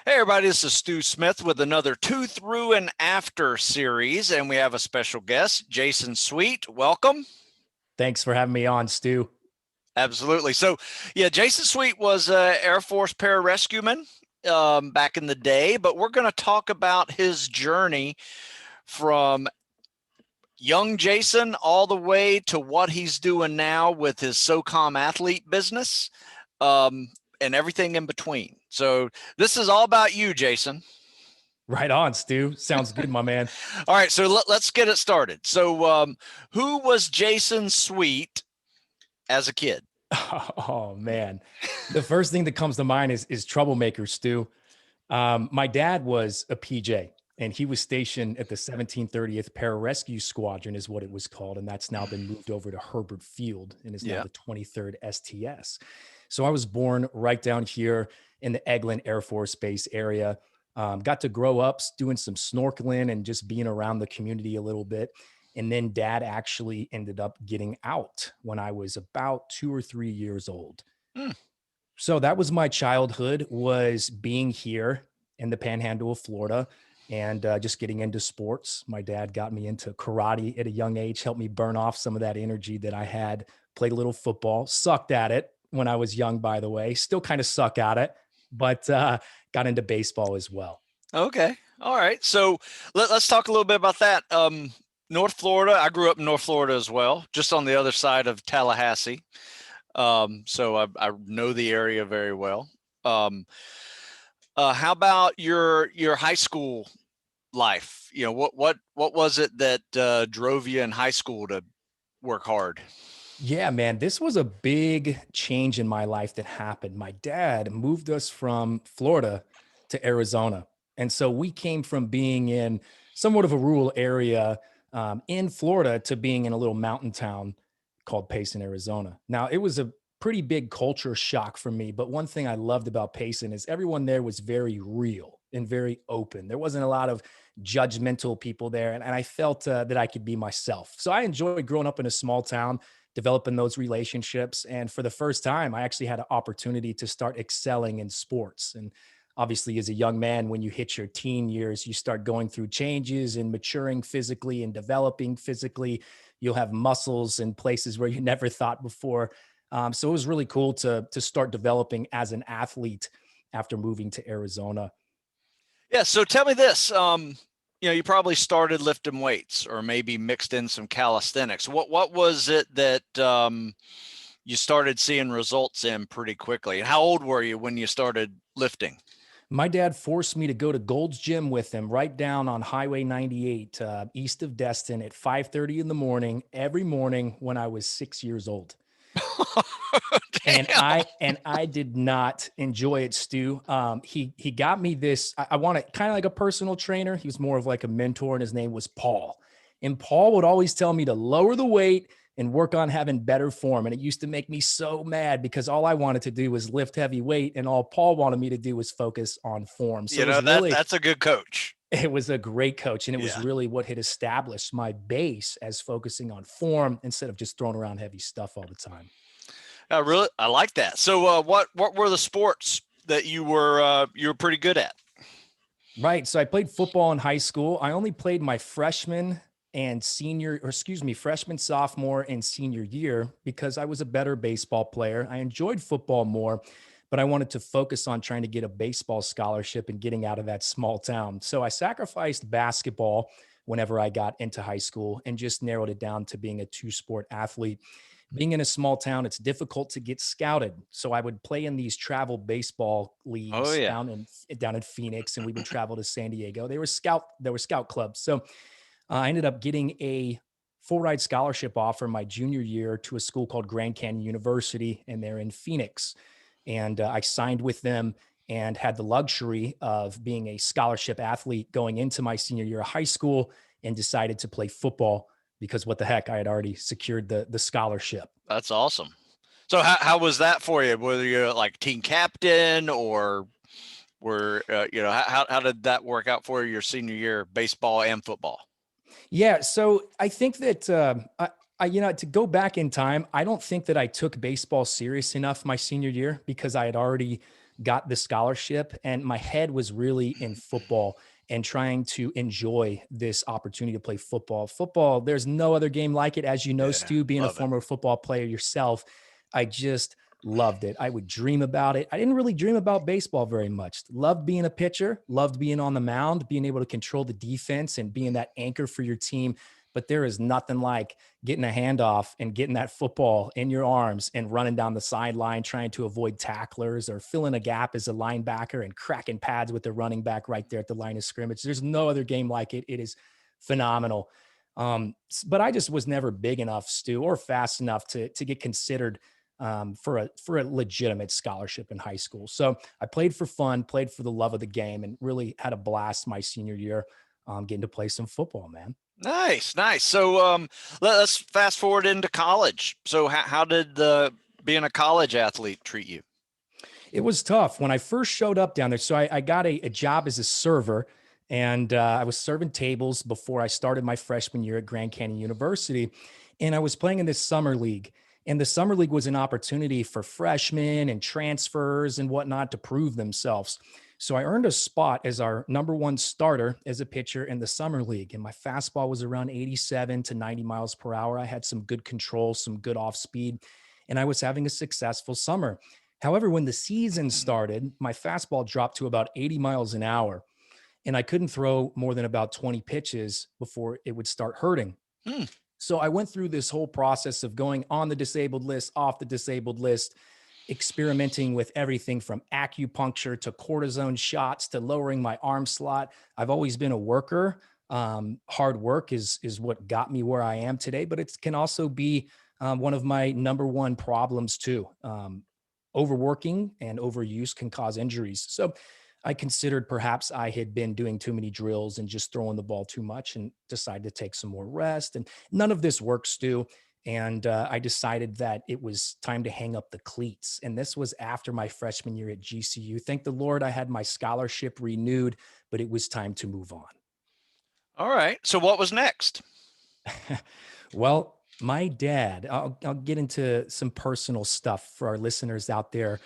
Hey everybody, this is Stu Smith with another To Through and After series, and we have a special guest, Jason Sweet. Welcome. Thanks for having me on, Stu. Absolutely. So, yeah, Jason Sweet was an Air Force pararescueman back in the day, but we're going to talk about his journey from young Jason all the way to what he's doing now with his SOCOM athlete business and everything in between. So, this is all about you, Jason. Right on, Stu. Sounds good, my man. All right, so let's get it started. So, who was Jason Sweet as a kid? Oh man, the first thing that comes to mind is troublemaker, Stu. My dad was a PJ, and he was stationed at the 1730th Pararescue Squadron, is what it was called, and that's now been moved over to Herbert Field and is now Yeah. the 23rd STS. So I was born right down here in the Eglin Air Force Base area. Got to grow up doing some snorkeling and just being around the community a little bit. And then dad actually ended up getting out when I was about 2 or 3 years old. Hmm. So that was my childhood, was being here in the panhandle of Florida and just getting into sports. My dad got me into karate at a young age, helped me burn off some of that energy that I had. Played a little football, sucked at it when I was young, by the way, still kind of suck at it, but got into baseball as well. Okay. All right. So let's talk a little bit about that. North Florida. I grew up in North Florida as well, just on the other side of Tallahassee. So I know the area very well. Um, how about your high school life? You know, what was it that drove you in high school to work hard? Yeah, man, this was a big change in my life that happened. My dad moved us from Florida to Arizona. And so we came from being in somewhat of a rural area in Florida to being in a little mountain town called Payson, Arizona. Now, it was a pretty big culture shock for me. But one thing I loved about Payson is everyone there was very real and very open. There wasn't a lot of judgmental people there. And I felt that I could be myself. So I enjoyed growing up in a small town, developing those relationships. And for the first time, I actually had an opportunity to start excelling in sports. And obviously, as a young man, when you hit your teen years, you start going through changes and maturing physically and developing physically. You'll have muscles in places where you never thought before. So it was really cool to start developing as an athlete after moving to Arizona. Yeah. So tell me this. You probably started lifting weights or maybe mixed in some calisthenics. What was it that you started seeing results in pretty quickly? And how old were you when you started lifting? My dad forced me to go to Gold's Gym with him right down on Highway 98, east of Destin, at 5:30 in the morning every morning when I was 6 years old. And Damn. I did not enjoy it, Stu. He got me this. I want it kind of like a personal trainer. He was more of like a mentor, and his name was Paul. And Paul would always tell me to lower the weight and work on having better form. And it used to make me so mad because all I wanted to do was lift heavy weight, and all Paul wanted me to do was focus on form. So You know, that's a good coach. it was a great coach, and it was Yeah. really what had established my base as focusing on form instead of just throwing around heavy stuff all the time. I like that. So what were the sports that you were pretty good at? Right. So I played football in high school. I only played my freshman, sophomore, and senior year because I was a better baseball player. I enjoyed football more, but I wanted to focus on trying to get a baseball scholarship and getting out of that small town. So I sacrificed basketball whenever I got into high school and just narrowed it down to being a two-sport athlete. Being in a small town, it's difficult to get scouted. So I would play in these travel baseball Oh leagues yeah. down in Phoenix, and we would travel to San Diego. There were scout clubs. So I ended up getting a full ride scholarship offer my junior year to a school called Grand Canyon University, and they're in Phoenix. And I signed with them and had the luxury of being a scholarship athlete going into my senior year of high school, and decided to play football because what the heck, I had already secured the scholarship. That's awesome. So how was that for you? Whether you're like team captain or how did that work out for you your senior year, baseball and football? Yeah, so I think that to go back in time, I don't think that I took baseball serious enough my senior year because I had already got the scholarship, and my head was really in football and trying to enjoy this opportunity to play football. Football, there's no other game like it. As you know, Yeah, Stu, being a love it. former football player yourself, I just loved it. I would dream about it. I didn't really dream about baseball very much. Loved being a pitcher, loved being on the mound, being able to control the defense and being that anchor for your team. But there is nothing like getting a handoff and getting that football in your arms and running down the sideline, trying to avoid tacklers or filling a gap as a linebacker and cracking pads with the running back right there at the line of scrimmage. There's no other game like it. It is phenomenal. But I just was never big enough, Stu, or fast enough to get considered for a legitimate scholarship in high school. So I played for fun, played for the love of the game, and really had a blast my senior year, getting to play some football, man. Nice, nice. So let's fast forward into college. So how did being a college athlete treat you? It was tough when I first showed up down there. So I got a job as a server, and I was serving tables before I started my freshman year at Grand Canyon University. And I was playing in this summer league. And the summer league was an opportunity for freshmen and transfers and whatnot to prove themselves. So I earned a spot as our number one starter as a pitcher in the summer league. And my fastball was around 87 to 90 miles per hour. I had some good control, some good off speed, and I was having a successful summer. However, when the season started, my fastball dropped to about 80 miles an hour, and I couldn't throw more than about 20 pitches before it would start hurting. Hmm. So I went through this whole process of going on the disabled list, off the disabled list, experimenting with everything from acupuncture to cortisone shots to lowering my arm slot. I've always been a worker. Hard work is what got me where I am today, but it can also be one of my number one problems too. Overworking and overuse can cause injuries. So I considered perhaps I had been doing too many drills and just throwing the ball too much, and decided to take some more rest. And none of this works, Stu. And I decided that it was time to hang up the cleats. And this was after my freshman year at GCU. Thank the Lord I had my scholarship renewed, but it was time to move on. All right. So what was next? Well, my dad, I'll get into some personal stuff for our listeners out there.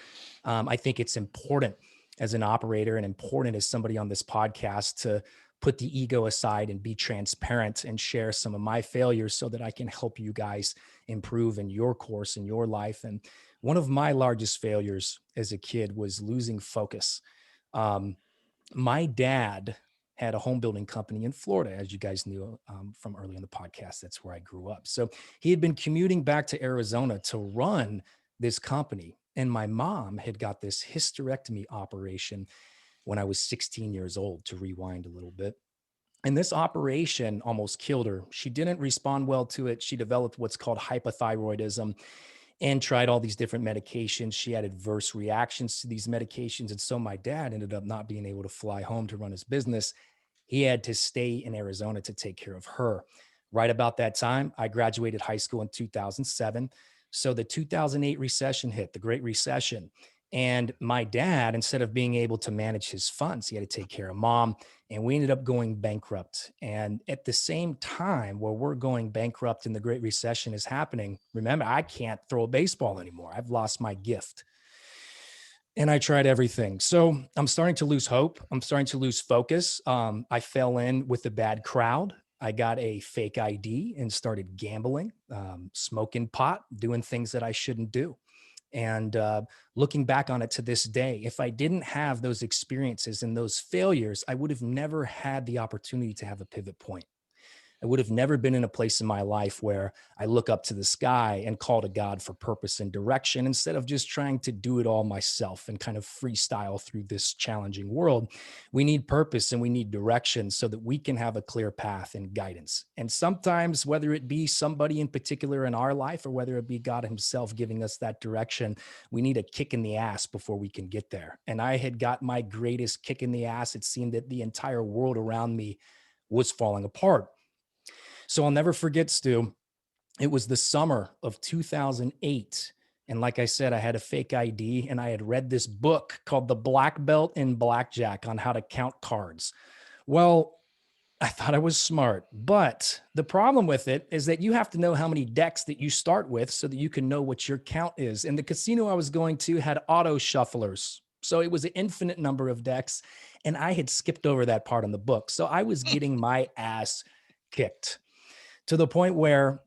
I think it's important as an operator and important as somebody on this podcast to put the ego aside and be transparent and share some of my failures so that I can help you guys improve in your course in your life. And one of my largest failures as a kid was losing focus. Um, my dad had a home building company in Florida, as you guys knew from early in the podcast. That's where I grew up. So he had been commuting back to Arizona to run this company. And my mom had got this hysterectomy operation when I was 16 years old, to rewind a little bit. And this operation almost killed her. She didn't respond well to it. She developed what's called hypothyroidism and tried all these different medications. She had adverse reactions to these medications. And so my dad ended up not being able to fly home to run his business. He had to stay in Arizona to take care of her. Right about that time, I graduated high school in 2007. So the 2008 recession hit, the Great Recession. And my dad, instead of being able to manage his funds, he had to take care of mom. And we ended up going bankrupt. And at the same time, where we're going bankrupt and the Great Recession is happening, remember, I can't throw a baseball anymore. I've lost my gift. And I tried everything. So I'm starting to lose hope. I'm starting to lose focus. I fell in with a bad crowd. I got a fake ID and started gambling, smoking pot, doing things that I shouldn't do. And looking back on it to this day, if I didn't have those experiences and those failures, I would have never had the opportunity to have a pivot point. I would have never been in a place in my life where I look up to the sky and call to God for purpose and direction instead of just trying to do it all myself and kind of freestyle through this challenging world. We need purpose and we need direction so that we can have a clear path and guidance. And sometimes, whether it be somebody in particular in our life or whether it be God himself giving us that direction, we need a kick in the ass before we can get there. And I had got my greatest kick in the ass. It seemed that the entire world around me was falling apart. So I'll never forget, Stu, it was the summer of 2008. And like I said, I had a fake ID and I had read this book called The Black Belt in Blackjack on how to count cards. Well, I thought I was smart, but the problem with it is that you have to know how many decks that you start with so that you can know what your count is. And the casino I was going to had auto shufflers. So it was an infinite number of decks. And I had skipped over that part in the book. So I was getting my ass kicked to the point where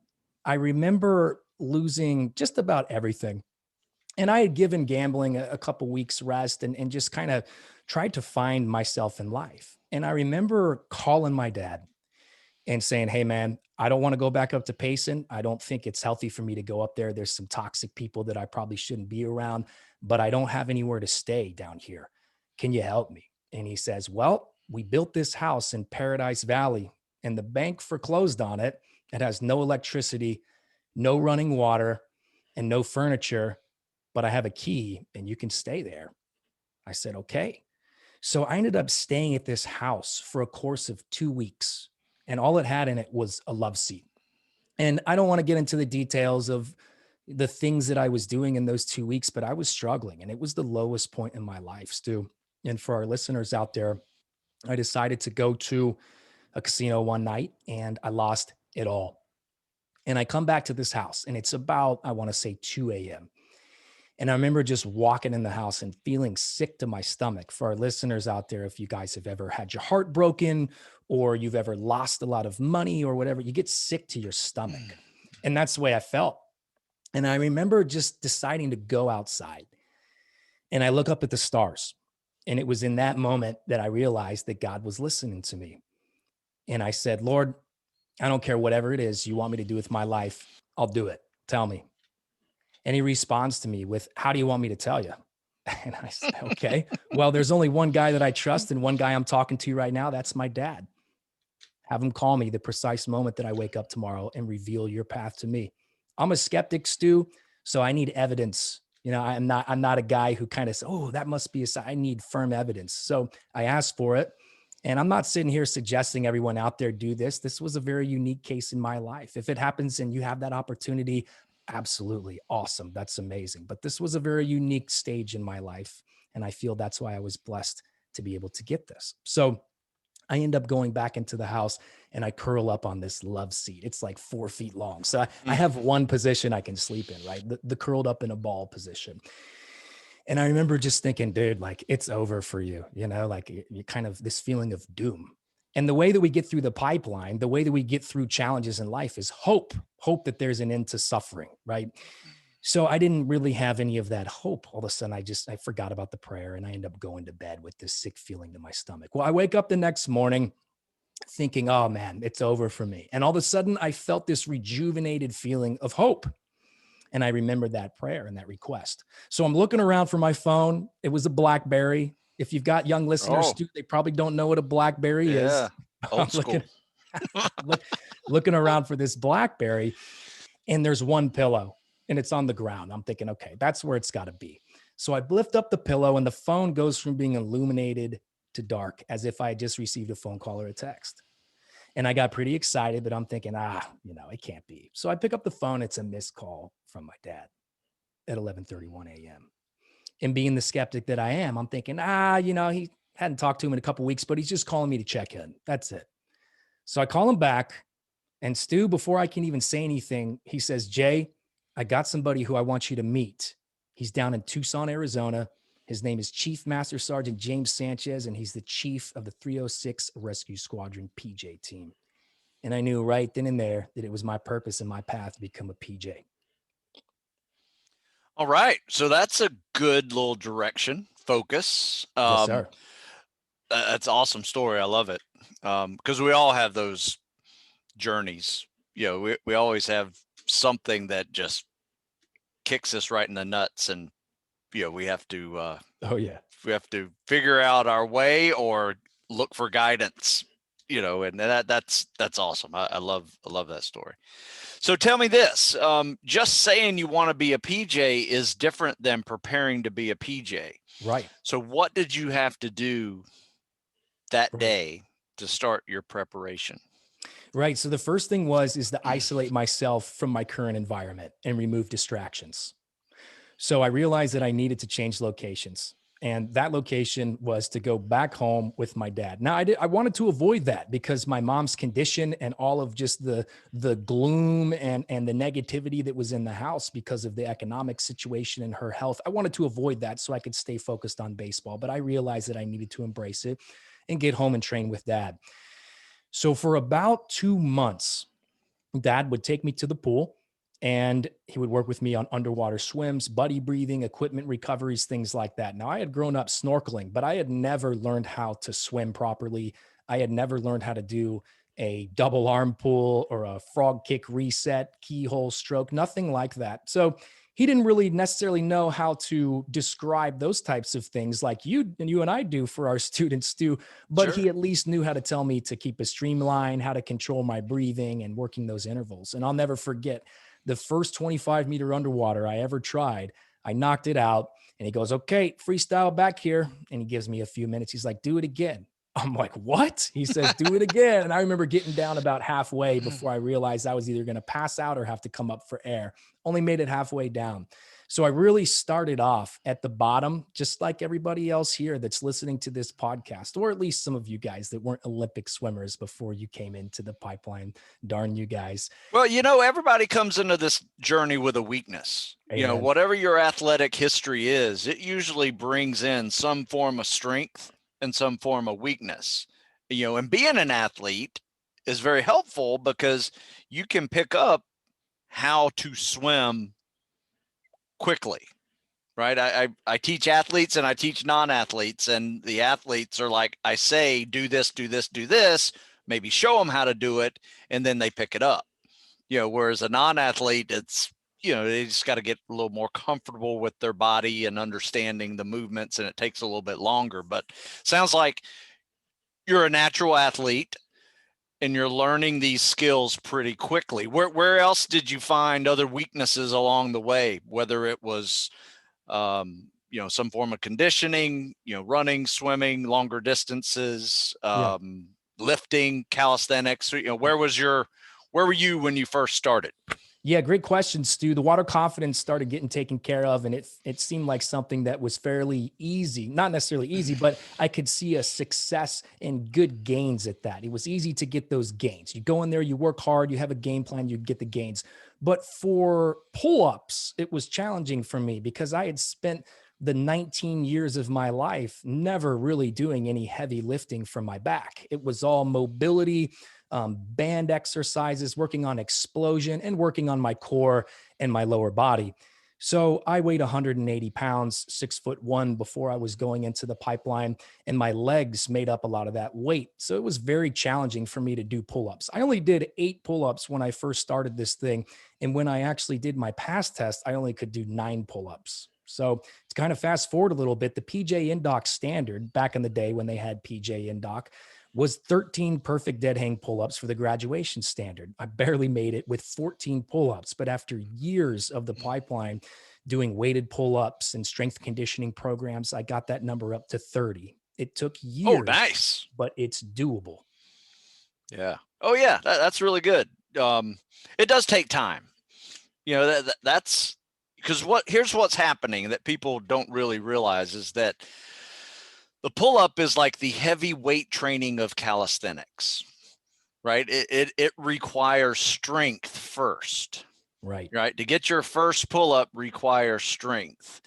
I remember losing just about everything. And I had given gambling a couple weeks rest and just kind of tried to find myself in life. And I remember calling my dad and saying, "Hey, man, I don't want to go back up to Payson. I don't think it's healthy for me to go up there. There's some toxic people that I probably shouldn't be around, but I don't have anywhere to stay down here. Can you help me?" And he says, "Well, we built this house in Paradise Valley and the bank foreclosed on it. It has no electricity, no running water, and no furniture, but I have a key and you can stay there." I said, "Okay." So I ended up staying at this house for a course of 2 weeks, and all it had in it was a love seat. And I don't want to get into the details of the things that I was doing in those 2 weeks, but I was struggling, and it was the lowest point in my life, Stu. And for our listeners out there, I decided to go to a casino one night and I lost it all. And I come back to this house, and it's about, I want to say, 2 a.m. And I remember just walking in the house and feeling sick to my stomach. For our listeners out there, if you guys have ever had your heart broken or you've ever lost a lot of money or whatever, you get sick to your stomach. And that's the way I felt. And I remember just deciding to go outside and I look up at the stars. And it was in that moment that I realized that God was listening to me. And I said, "Lord, I don't care whatever it is you want me to do with my life. I'll do it. Tell me." And he responds to me with, "How do you want me to tell you?" And I said, "Okay, well, there's only one guy that I trust and one guy I'm talking to right now. That's my dad. Have him call me the precise moment that I wake up tomorrow and reveal your path to me." I'm a skeptic, Stu, so I need evidence. I'm not a guy who kind of says, "Oh, that must be a sign." I need firm evidence. So I asked for it. And I'm not sitting here suggesting everyone out there do this. This was a very unique case in my life. If it happens and you have that opportunity, absolutely awesome. That's amazing. But this was a very unique stage in my life. And I feel that's why I was blessed to be able to get this. So I end up going back into the house and I curl up on this love seat. It's like 4 feet long. So I have one position I can sleep in, right? The curled up in a ball position. And I remember just thinking, dude, like it's over for you, like you kind of this feeling of doom. And the way that we get through the pipeline, the way that we get through challenges in life is hope that there's an end to suffering, right? So I didn't really have any of that hope. All of a sudden, I forgot about the prayer and I end up going to bed with this sick feeling to my stomach. Well, I wake up the next morning thinking, "Oh man, it's over for me." And all of a sudden I felt this rejuvenated feeling of hope. And I remembered that prayer and that request. So I'm looking around for my phone. It was a BlackBerry. If you've got young listeners, Oh, Stu, they probably don't know what a BlackBerry is. yeah. I'm Old school. looking, looking around for this BlackBerry, and there's one pillow, and it's on the ground. I'm thinking, okay, that's where it's got to be. So I lift up the pillow, and the phone goes from being illuminated to dark, as if I had just received a phone call or a text. And I got pretty excited, but I'm thinking, it can't be. So I pick up the phone. It's a missed call from my dad at 11:31 a.m. And being the skeptic that I am, I'm thinking, he hadn't talked to him in a couple of weeks, but he's just calling me to check in. That's it. So I call him back. And Stu, before I can even say anything, he says, "Jay, I got somebody who I want you to meet. He's down in Tucson, Arizona. His name is Chief Master Sergeant James Sanchez, and he's the chief of the 306 Rescue Squadron PJ team." And I knew right then and there that it was my purpose and my path to become a PJ. All right. So that's a good little direction, focus. Yes, sir. That's an awesome story. I love it. Because we all have those journeys. We always have something that just kicks us right in the nuts, and we have to Oh, yeah. we have to figure out our way or look for guidance. And that's awesome. I love that story. So tell me this: just saying you want to be a PJ is different than preparing to be a PJ. Right. So what did you have to do that Right. day to start your preparation? Right. So the first thing is to isolate myself from my current environment and remove distractions. So I realized that I needed to change locations. And that location was to go back home with my dad. Now I wanted to avoid that because my mom's condition and all of just the gloom and the negativity that was in the house because of the economic situation and her health. I wanted to avoid that so I could stay focused on baseball, but I realized that I needed to embrace it and get home and train with dad. So for about 2 months, dad would take me to the pool and he would work with me on underwater swims, buddy breathing, equipment recoveries, things like that. Now, I had grown up snorkeling, but I had never learned how to swim properly. I had never learned how to do a double arm pull or a frog kick reset, keyhole stroke, nothing like that. So he didn't really necessarily know how to describe those types of things like you and I do for our students too, but Sure. he at least knew how to tell me to keep a streamline, how to control my breathing and working those intervals. And I'll never forget the first 25-meter underwater I ever tried. I knocked it out and he goes, "Okay, freestyle back here." And he gives me a few minutes. He's like, "Do it again." I'm like, "What?" He says, "Do it again." And I remember getting down about halfway before I realized I was either going to pass out or have to come up for air. Only made it halfway down. So I really started off at the bottom, just like everybody else here that's listening to this podcast, or at least some of you guys that weren't Olympic swimmers before you came into the pipeline. Darn you guys. Well, everybody comes into this journey with a weakness. Amen. Whatever your athletic history is, it usually brings in some form of strength and some form of weakness. And being an athlete is very helpful because you can pick up how to swim quickly, right? I teach athletes and I teach non-athletes, and the athletes are like, I say, do this, do this, do this, maybe show them how to do it, and then they pick it up. Whereas a non-athlete, it's, they just got to get a little more comfortable with their body and understanding the movements, and it takes a little bit longer. But sounds like you're a natural athlete and you're learning these skills pretty quickly. Where else did you find other weaknesses along the way, whether it was some form of conditioning, running, swimming, longer distances, Yeah. lifting, calisthenics? Where were you when you first started? Yeah, great question, Stu. The water confidence started getting taken care of, and it seemed like something that was fairly easy. Not necessarily easy, but I could see a success and good gains at that. It was easy to get those gains. You go in there, you work hard, you have a game plan, you get the gains. But for pull-ups, it was challenging for me because I had spent the 19 years of my life never really doing any heavy lifting for my back. It was all mobility, band exercises, working on explosion, and working on my core and my lower body. So I weighed 180 pounds, 6'1" before I was going into the pipeline, and my legs made up a lot of that weight. So it was very challenging for me to do pull-ups. I only did 8 pull-ups when I first started this thing. And when I actually did my pass test, I only could do 9 pull-ups. So to kind of fast forward a little bit, the PJ Indoc standard back in the day when they had PJ Indoc was 13 perfect dead hang pull-ups for the graduation standard. I barely made it with 14 pull-ups, but after years of the pipeline doing weighted pull-ups and strength conditioning programs, I got that number up to 30. It took Oh, years, nice. but it's doable. Yeah. Oh, yeah. That's really good. It does take time. That's because here's what's happening that people don't really realize is that the pull-up is like the heavy weight training of calisthenics, right? It requires strength first, Right. right? To get your first pull-up requires strength.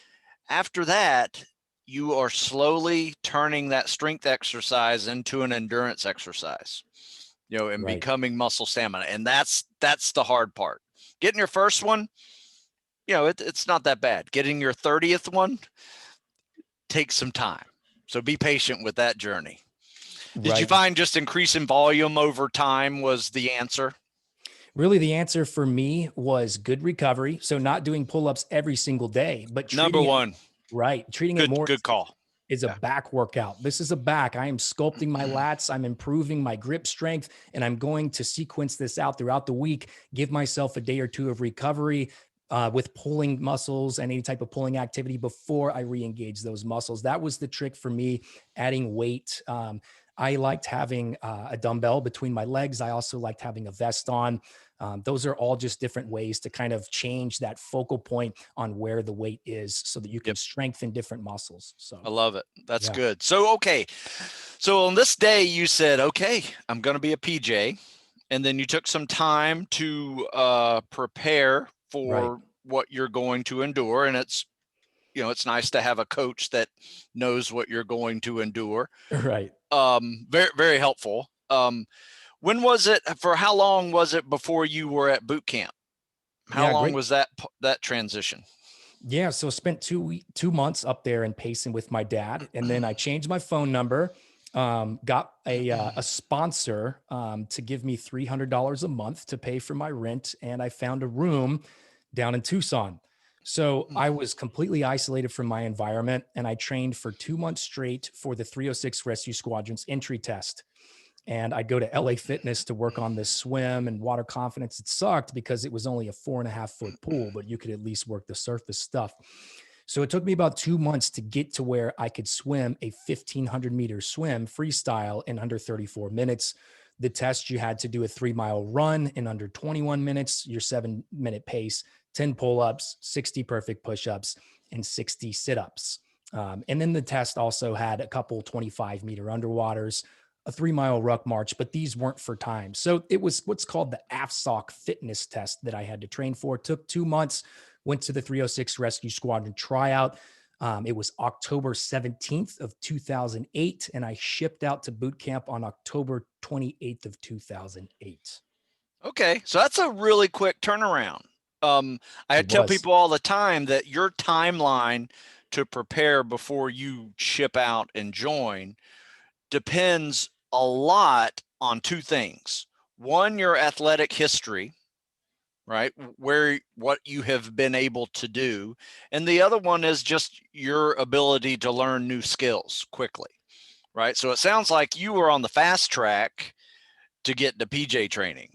After that, you are slowly turning that strength exercise into an endurance exercise, and Right. becoming muscle stamina. And that's the hard part. Getting your first one, it's not that bad. Getting your 30th one takes some time. So be patient with that journey. Did you Right. find just increasing volume over time was the answer? Really, the answer for me was good recovery. So not doing pull-ups every single day, but Number treating it one. right, treating it more Good call. is a Yeah. back workout. This is a back. I am sculpting my lats. I'm improving my grip strength, and I'm going to sequence this out throughout the week, give myself a day or two of recovery with pulling muscles and any type of pulling activity before I re-engage those muscles. That was the trick for me, adding weight. I liked having a dumbbell between my legs. I also liked having a vest on. Those are all just different ways to kind of change that focal point on where the weight is so that you can Yep. strengthen different muscles. I So, love it. That's yeah, good. So, okay. So on this day, you said, okay, I'm going to be a PJ. And then you took some time to prepare right, for what you're going to endure. And it's, it's nice to have a coach that knows what you're going to endure. right. Very, very helpful. When was it, for how long was it before you were at boot camp? How Yeah, long great. was that transition? Yeah, so spent 2 months up there and pacing with my dad, and then I changed my phone number. Got a sponsor to give me $300 a month to pay for my rent, and I found a room down in Tucson. So I was completely isolated from my environment, and I trained for 2 months straight for the 306 Rescue Squadron's entry test. And I'd go to LA Fitness to work on this swim and water confidence. It sucked because it was only a 4.5 foot pool, but you could at least work the surface stuff. So it took me about 2 months to get to where I could swim a 1,500 meter swim freestyle in under 34 minutes. The test, you had to do a 3 mile run in under 21 minutes, your 7 minute pace, 10 pull ups, 60 perfect push ups, and 60 sit ups. And then the test also had a couple 25-meter underwaters, a 3 mile ruck march, but these weren't for time. So it was what's called the Afk Fitness Test that I had to train for. It took 2 months, went to the 306 Rescue Squadron tryout. It was October 17th of 2008, and I shipped out to boot camp on October 28th of 2008. Okay, so that's a really quick turnaround. I It tell was. people all the time that your timeline to prepare before you ship out and join depends a lot on two things. One, your athletic history, right? What you have been able to do. And the other one is just your ability to learn new skills quickly, right? So it sounds like you were on the fast track to get to PJ training.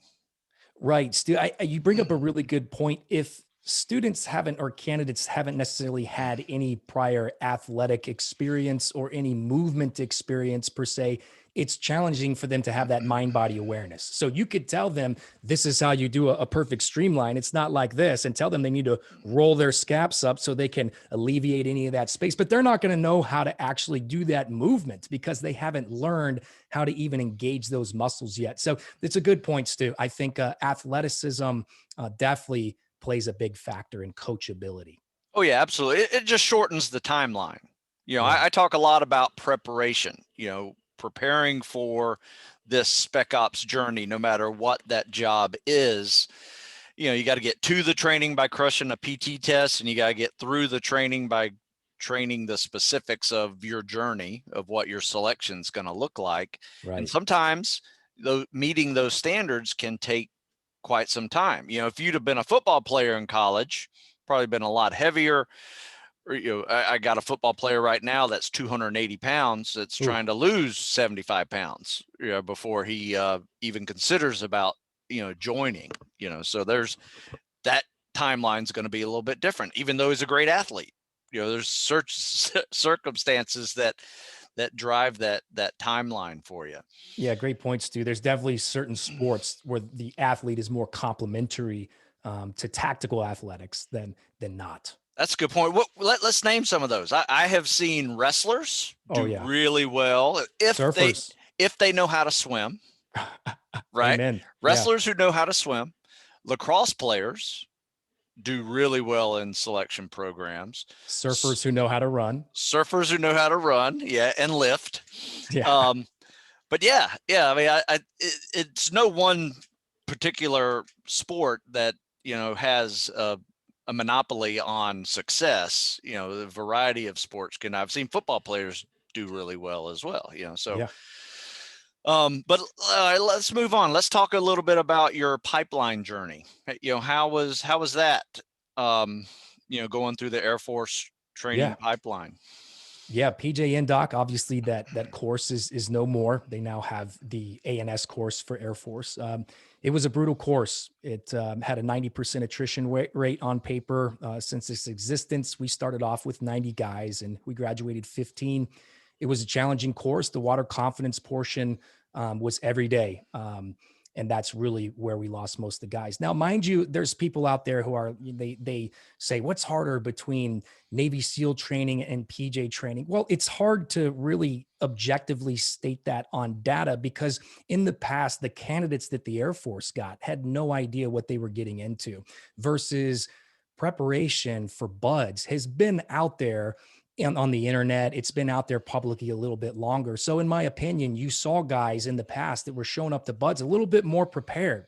Right. Stu, you bring up a really good point. If students haven't or candidates haven't necessarily had any prior athletic experience or any movement experience per se, it's challenging for them to have that mind body awareness. So you could tell them this is how you do a perfect streamline. It's not like this, and tell them they need to roll their scaps up so they can alleviate any of that space. But they're not going to know how to actually do that movement because they haven't learned how to even engage those muscles yet. So it's a good point, Stu. I think athleticism definitely plays a big factor in coachability. Oh yeah, absolutely. It just shortens the timeline. Yeah. I talk a lot about preparation, preparing for this spec ops journey, no matter what that job is. You got to get to the training by crushing a PT test, and you got to get through the training by training the specifics of your journey of what your selection is going to look like. And Right. sometimes meeting those standards can take quite some time. If you'd have been a football player in college, probably been a lot heavier. Or, I got a football player right now that's 280 pounds that's Ooh. trying to lose 75 pounds, before he even considers about, joining, so there's that timeline's going to be a little bit different, even though he's a great athlete. There's circumstances that drive that timeline for you. Yeah, great points, Stu. There's definitely certain sports where the athlete is more complementary to tactical athletics than not. That's a good point. Let's name some of those. I have seen wrestlers Oh do yeah, really well surfers. if they know how to swim, right? Amen. Yeah, Wrestlers who know how to swim, lacrosse players do really well in selection programs. surfers who know how to run. Surfers who know how to run, yeah, and lift. Yeah, Um, but yeah. I mean, it's no one particular sport that has a monopoly on success. The variety of sports can. I've seen football players do really well as well. So. yeah. But let's move on. Let's talk a little bit about your pipeline journey. How was that? Going through the Air Force training Yeah. pipeline. Yeah, PJ Doc. Obviously, that course is no more. They now have the ANS course for Air Force. It was a brutal course. It had a 90% attrition rate on paper since its existence. We started off with 90 guys, and we graduated 15. It was a challenging course. The water confidence portion was every day. And that's really where we lost most of the guys. Now, mind you, there's people out there who are, they say, what's harder between Navy SEAL training and PJ training? Well, it's hard to really objectively state that on data, because in the past, the candidates that the Air Force got had no idea what they were getting into, versus preparation for buds has been out there on the internet. It's been out there publicly a little bit longer. So in my opinion, you saw guys in the past that were showing up to buds a little bit more prepared.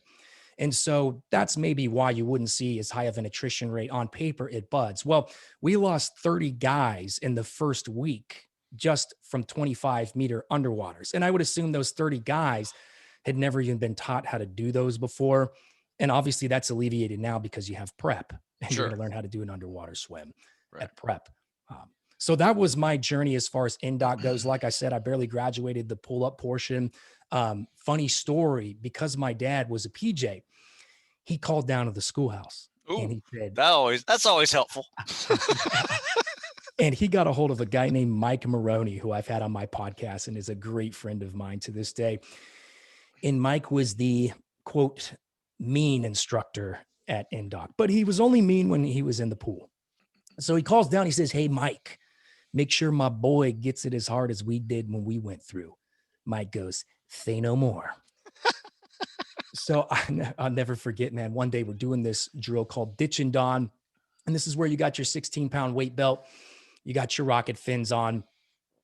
And so that's maybe why you wouldn't see as high of an attrition rate on paper at buds. Well, we lost 30 guys in the first week just from 25-meter underwaters. And I would assume those 30 guys had never even been taught how to do those before. And obviously that's alleviated now because you have prep and you're going to learn how to do an underwater swim at prep. So that was my journey as far as NDOT goes. Like I said, I barely graduated the pull-up portion. Funny story, because my dad was a PJ, he called down to the schoolhouse. Ooh, and he said, that's always helpful. And he got a hold of a guy named Mike Maroney, who I've had on my podcast and is a great friend of mine to this day. And Mike was the, quote, mean instructor at NDOT, but he was only mean when he was in the pool. So he calls down, he says, hey, Mike, make sure my boy gets it as hard as we did when we went through. Mike goes, say no more. So I'll never forget, man. One day we're doing this drill called Ditch and Don. And this is where you got your 16-pound weight belt, you got your rocket fins on,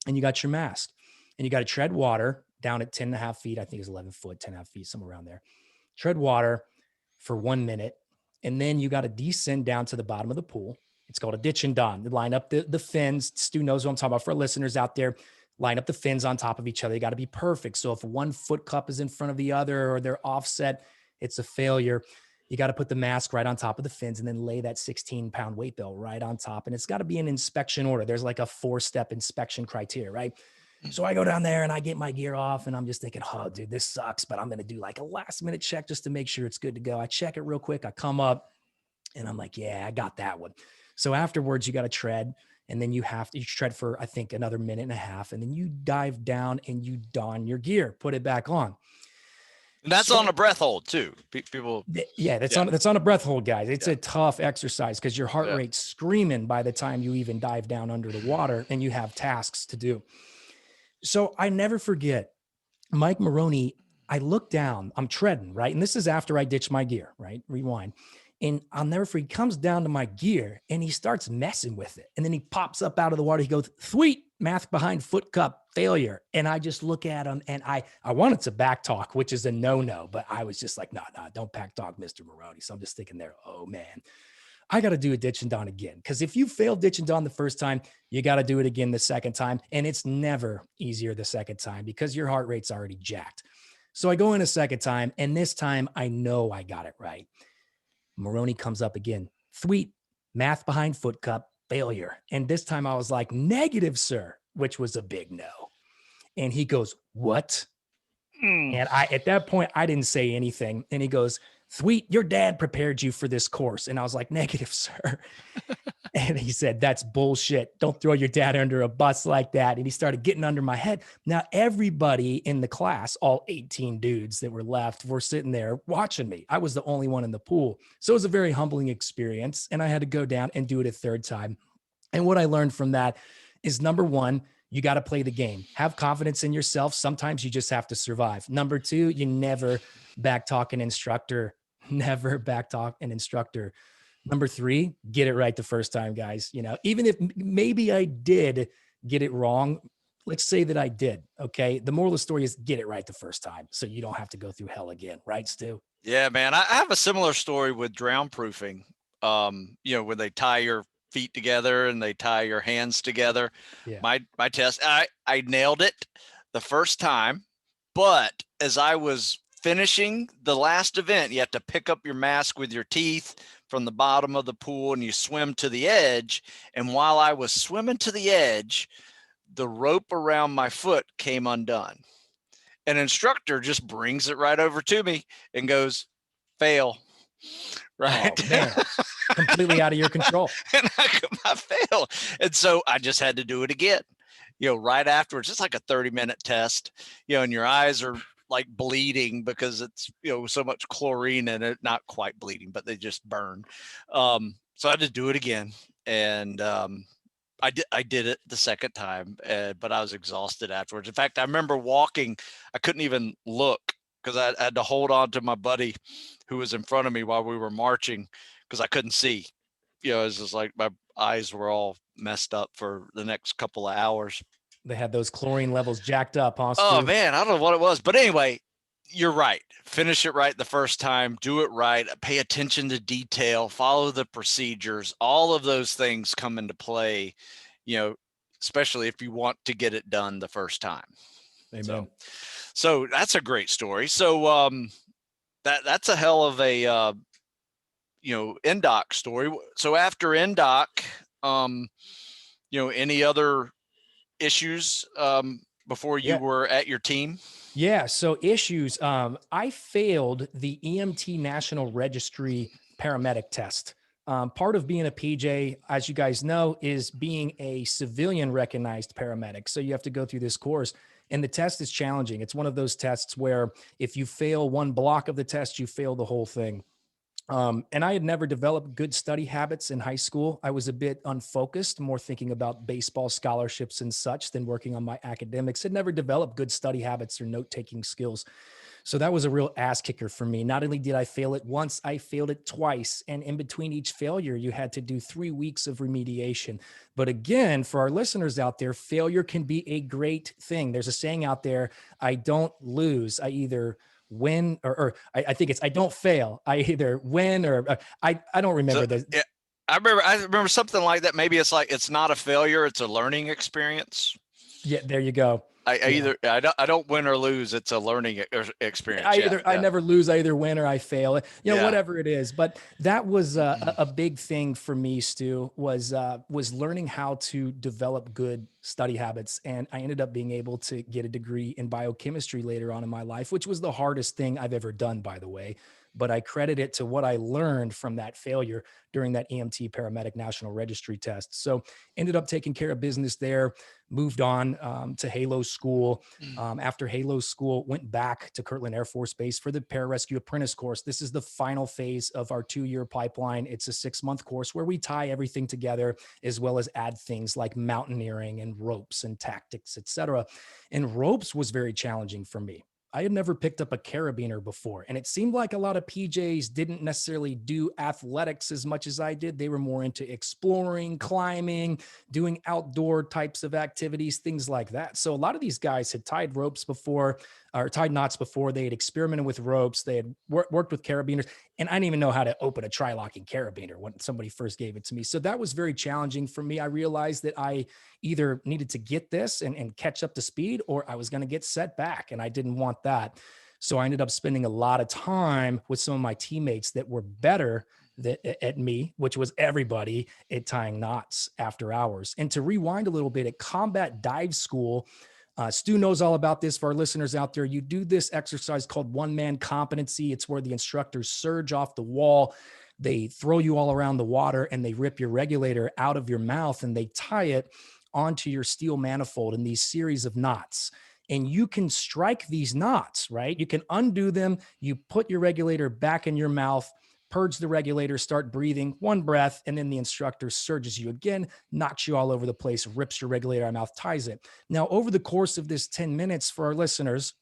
and you got your mask. And you got to tread water down at 10.5 feet. I think it's 11 foot, 10.5 feet, somewhere around there. Tread water for 1 minute. And then you got to descend down to the bottom of the pool. It's called a ditch and don. They line up the fins. Stu knows what I'm talking about. For listeners out there, line up the fins on top of each other. You got to be perfect. So if one foot cup is in front of the other or they're offset, it's a failure. You got to put the mask right on top of the fins and then lay that 16-pound weight belt right on top. And it's got to be in inspection order. There's like a 4-step inspection criteria, right? So I go down there and I get my gear off and I'm just thinking, oh, dude, this sucks, but I'm going to do like a last minute check just to make sure it's good to go. I check it real quick. I come up and I'm like, yeah, I got that one. So afterwards, you got to tread, and then you tread for, I think, another 1.5 minutes, and then you dive down and you don your gear, put it back on. And that's on a breath hold too. People. Yeah, that's on a breath hold, guys. It's a tough exercise because your heart rate's screaming by the time you even dive down under the water and you have tasks to do. So I never forget Mike Maroney. I look down, I'm treading, right? And this is after I ditch my gear, right? Rewind. And I'll never forget, he comes down to my gear and he starts messing with it. And then he pops up out of the water. He goes, sweet, math behind foot cup, failure. And I just look at him and I wanted to back talk, which is a no-no, but I was just like, no, don't back talk, Mr. Maroney. So I'm just thinking there, oh man, I got to do a ditch and don again. Because if you fail ditch and don the first time, you got to do it again the second time. And it's never easier the second time because your heart rate's already jacked. So I go in a second time, and this time I know I got it right. Maroney comes up again. Sweet, math behind foot cup, failure. And this time I was like, negative, sir, which was a big no. And he goes, what? And at that point, I didn't say anything. And he goes, sweet, your dad prepared you for this course. And I was like, negative, sir. And he said, that's bullshit. Don't throw your dad under a bus like that. And he started getting under my head. Now, everybody in the class, all 18 dudes that were left, were sitting there watching me. I was the only one in the pool. So it was a very humbling experience. And I had to go down and do it a third time. And what I learned from that is, number one, you got to play the game. Have confidence in yourself. Sometimes you just have to survive. Number two, you never backtalk an instructor. Never backtalk an instructor. Number three, get it right the first time, guys. You know, even if maybe I did get it wrong, let's say that I did. Okay. The moral of the story is get it right the first time so you don't have to go through hell again. Right, Stu? Yeah, man. I have a similar story with drown proofing. When they tie your feet together and they tie your hands together. Yeah. My test, I nailed it the first time, but as I was finishing the last event, you have to pick up your mask with your teeth from the bottom of the pool and you swim to the edge. And while I was swimming to the edge, the rope around my foot came undone. An instructor just brings it right over to me and goes, fail. Right. Oh, man. Completely out of your control. And I failed. And so I just had to do it again, right afterwards. It's like a 30-minute test, and your eyes are like bleeding because it's, so much chlorine in it, not quite bleeding, but they just burn. So I had to do it again. And, I did it the second time, but I was exhausted afterwards. In fact, I remember walking, I couldn't even look because I had to hold on to my buddy who was in front of me while we were marching because I couldn't see. It was just like my eyes were all messed up for the next couple of hours. They had those chlorine levels jacked up, huh, Oh Stu? man, I don't know what it was, but anyway, you're right. Finish it right the first time, do it right, pay attention to detail, follow the procedures. All of those things come into play, especially if you want to get it done the first time. Amen. So that's a great story. So that's a hell of a NDOC story. So after NDOC, any other issues before you Yeah. were at your team? Yeah. So issues. I failed the EMT National Registry paramedic test. Part of being a PJ, as you guys know, is being a civilian recognized paramedic. So you have to go through this course. And the test is challenging. It's one of those tests where if you fail one block of the test, you fail the whole thing. And I had never developed good study habits in high school. I was a bit unfocused, more thinking about baseball scholarships and such than working on my academics. Had never developed good study habits or note taking skills. So that was a real ass kicker for me. Not only did I fail it once, I failed it twice. And in between each failure, you had to do 3 weeks of remediation. But again, for our listeners out there, failure can be a great thing. There's a saying out there, I don't lose. I either win or I think it's I don't fail. I either win or I don't remember So, this. yeah, I remember something like that. Maybe it's like it's not a failure; it's a learning experience. Yeah, there you go. I don't win or lose. It's a learning experience. I never lose. I either win or I fail. Yeah. Whatever it is. But that was a big thing for me, Stu. Was learning how to develop good study habits, and I ended up being able to get a degree in biochemistry later on in my life, which was the hardest thing I've ever done, by the way. But I credit it to what I learned from that failure during that EMT paramedic national registry test. So ended up taking care of business there, moved on to Halo School. After Halo School, went back to Kirtland Air Force Base for the Pararescue Apprentice course. This is the final phase of our 2-year pipeline. It's a 6-month course where we tie everything together, as well as add things like mountaineering and ropes and tactics, etc. And ropes was very challenging for me. I had never picked up a carabiner before, and it seemed like a lot of PJs didn't necessarily do athletics as much as I did. They were more into exploring, climbing, doing outdoor types of activities, things like that. So a lot of these guys had tied ropes before, or tied knots before. They had experimented with ropes. They had worked with carabiners, and I didn't even know how to open a tri-locking carabiner when somebody first gave it to me. So that was very challenging for me. I realized that I either needed to get this and catch up to speed, or I was going to get set back, and I didn't want that. So I ended up spending a lot of time with some of my teammates that were better at me, which was everybody, at tying knots after hours. And to rewind a little bit, at combat dive school, Stu knows all about this. For our listeners out there, you do this exercise called one-man competency. It's where the instructors surge off the wall. They throw you all around the water and they rip your regulator out of your mouth and they tie it onto your steel manifold in these series of knots. And you can strike these knots, right? You can undo them. You put your regulator back in your mouth, purge the regulator, start breathing, one breath, and then the instructor surges you again, knocks you all over the place, rips your regulator out of your mouth, ties it. Now, over the course of this 10 minutes for our listeners,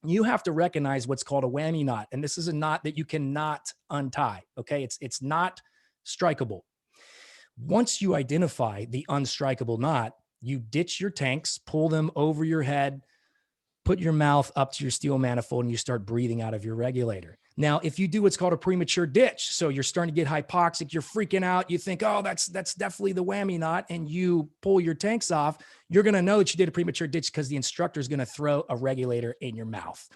you have to recognize what's called a whammy knot. And this is a knot that you cannot untie, okay? It's not strikeable. Once you identify the unstrikeable knot, you ditch your tanks, pull them over your head, put your mouth up to your steel manifold, and you start breathing out of your regulator. Now, if you do what's called a premature ditch, so you're starting to get hypoxic, you're freaking out, you think, oh, that's definitely the whammy knot, and you pull your tanks off, you're going to know that you did a premature ditch because the instructor is going to throw a regulator in your mouth.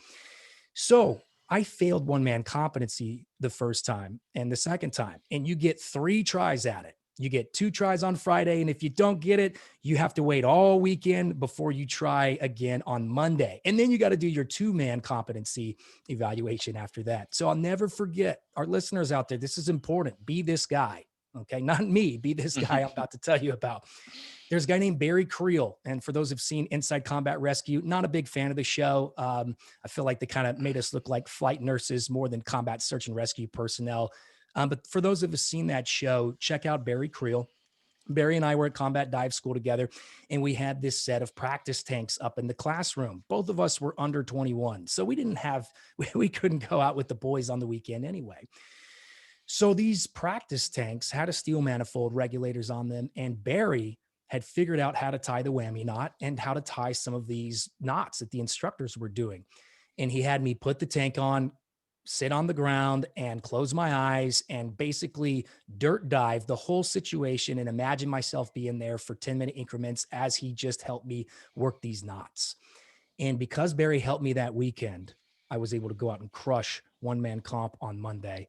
So I failed one-man competency the first time and the second time, and you get 3 tries at it. You get 2 tries on Friday, and if you don't get it, you have to wait all weekend before you try again on Monday. And then you got to do your 2-man competency evaluation after that. So I'll never forget, our listeners out there, this is important. Be this guy, okay? Not me, be this guy I'm about to tell you about. There's a guy named Barry Creel. And for those who've seen Inside Combat Rescue, not a big fan of the show. I feel like they kind of made us look like flight nurses more than combat search and rescue personnel. But for those of us seen that show, check out Barry Creel. Barry and I were at combat dive school together, and we had this set of practice tanks up in the classroom. Both of us were under 21. So we couldn't go out with the boys on the weekend anyway. So these practice tanks had a steel manifold regulators on them, and Barry had figured out how to tie the whammy knot and how to tie some of these knots that the instructors were doing. And he had me put the tank on, sit on the ground and close my eyes and basically dirt dive the whole situation and imagine myself being there for 10-minute increments as he just helped me work these knots. And because Barry helped me that weekend, I was able to go out and crush one-man comp on Monday.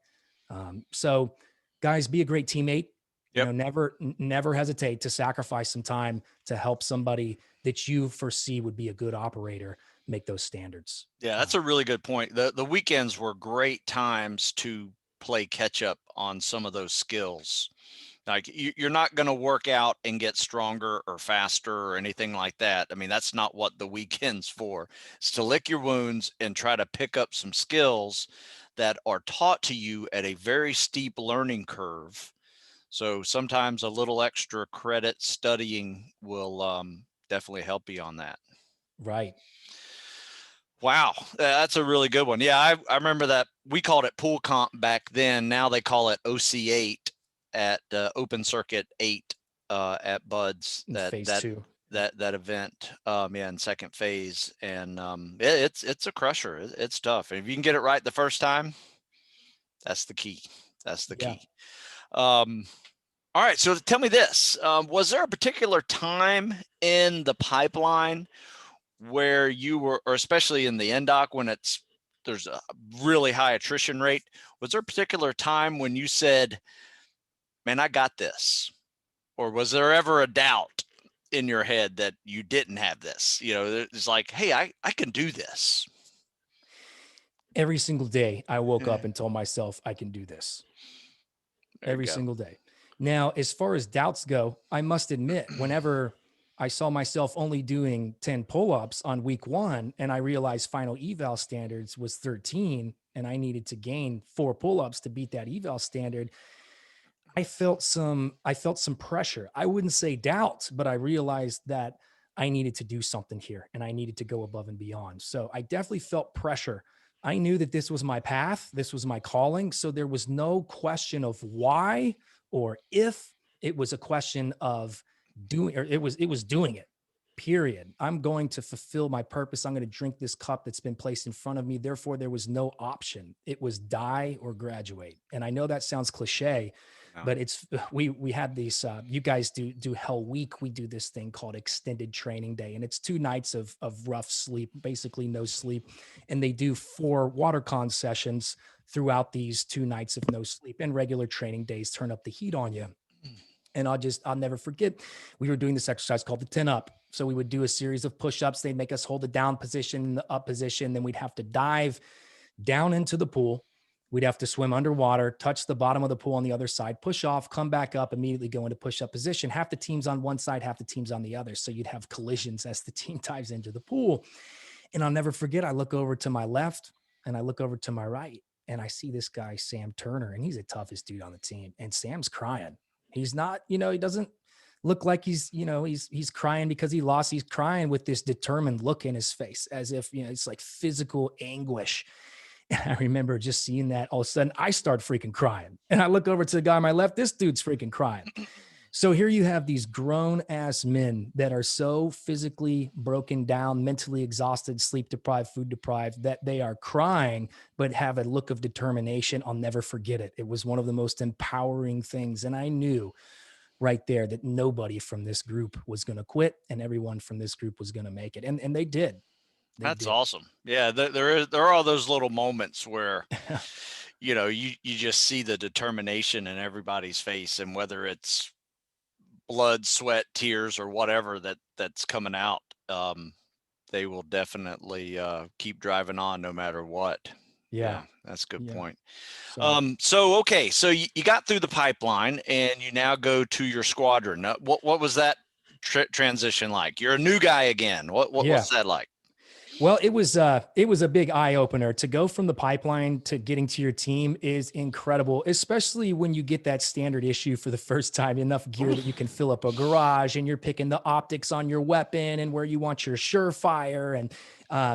So guys, be a great teammate. Yep. You know, never hesitate to sacrifice some time to help somebody that you foresee would be a good operator make those standards. Yeah, that's a really good point. The weekends were great times to play catch up on some of those skills. Like you're not going to work out and get stronger or faster or anything like that. I mean, that's not what the weekend's for. It's to lick your wounds and try to pick up some skills that are taught to you at a very steep learning curve. So sometimes a little extra credit studying will definitely help you on that. Right. Wow, that's a really good one. Yeah, I remember that. We called it pool comp back then. Now they call it OC8 at Open Circuit 8 at Buds. Phase 2. That event, yeah, in second phase, and it's a crusher. It's tough. And if you can get it right the first time, that's the key. That's the key. All right, so tell me this: was there a particular time in the pipeline where you were, or especially in the NDOC when there's a really high attrition rate? Was there a particular time when you said, "Man, I got this," or was there ever a doubt in your head that you didn't have this? You know, it's like, hey, I can do this. Every single day I woke up and told myself I can do this. Every single day. Now, as far as doubts go, I must admit, whenever I saw myself only doing 10 pull-ups on week 1 and I realized final eval standards was 13 and I needed to gain 4 pull-ups to beat that eval standard, I felt some pressure. I wouldn't say doubt, but I realized that I needed to do something here and I needed to go above and beyond. So I definitely felt pressure. I knew that this was my path. This was my calling. So there was no question of why or if. It was a question of doing, or it was doing it, period. I'm going to fulfill my purpose. I'm going to drink this cup that's been placed in front of me. Therefore, there was no option. It was die or graduate. And I know that sounds cliche, but it's, we had these, you guys do Hell Week. We do this thing called extended training day, and it's 2 nights of rough sleep, basically no sleep. And they do 4 water con sessions throughout these 2 nights of no sleep, and regular training days turn up the heat on you. And I'll never forget, we were doing this exercise called the 10 up. So we would do a series of push-ups. They'd make us hold the down position, the up position. Then we'd have to dive down into the pool. We'd have to swim underwater, touch the bottom of the pool on the other side, push off, come back up, immediately go into push-up position. Half the team's on one side, half the team's on the other. So you'd have collisions as the team dives into the pool. And I'll never forget, I look over to my left and I look over to my right, and I see this guy, Sam Turner, and he's the toughest dude on the team. And Sam's crying. He's not, he doesn't look like he's crying because he lost. He's crying with this determined look in his face, as if, it's like physical anguish. And I remember just seeing that. All of a sudden I start freaking crying, and I look over to the guy on my left. This dude's freaking crying. So here you have these grown ass men that are so physically broken down, mentally exhausted, sleep deprived, food deprived, that they are crying, but have a look of determination. I'll never forget it. It was one of the most empowering things. And I knew right there that nobody from this group was going to quit, and everyone from this group was going to make it. And they did. That's awesome. Yeah. There are all those little moments where, you just see the determination in everybody's face, and whether it's blood, sweat, tears, or whatever that's coming out, they will definitely keep driving on no matter what. Yeah, that's a good point. So, So you got through the pipeline, and you now go to your squadron. What was that transition like? You're a new guy again. Yeah. What's that like? Well, it was a big eye opener. To go from the pipeline to getting to your team is incredible, especially when you get that standard issue for the first time, enough gear that you can fill up a garage, and you're picking the optics on your weapon and where you want your surefire, and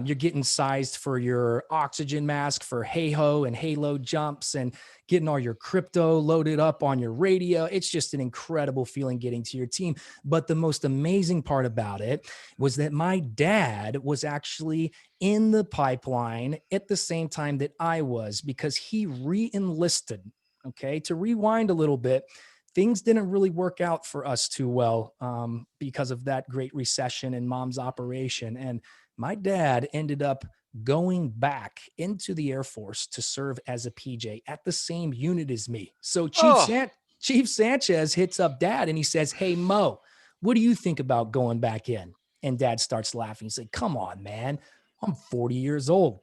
you're getting sized for your oxygen mask for hey-ho and halo jumps, and getting all your crypto loaded up on your radio. It's just an incredible feeling getting to your team. But the most amazing part about it was that my dad was actually in the pipeline at the same time that I was, because he re-enlisted. Okay. To rewind a little bit, things didn't really work out for us too well because of that great recession and mom's operation. And my dad ended up going back into the Air Force to serve as a PJ at the same unit as me. So Oh, Chief Sanchez hits up dad and he says, "Hey, Mo, what do you think about going back in?" And dad starts laughing. He's like, "Come on, man. I'm 40 years old."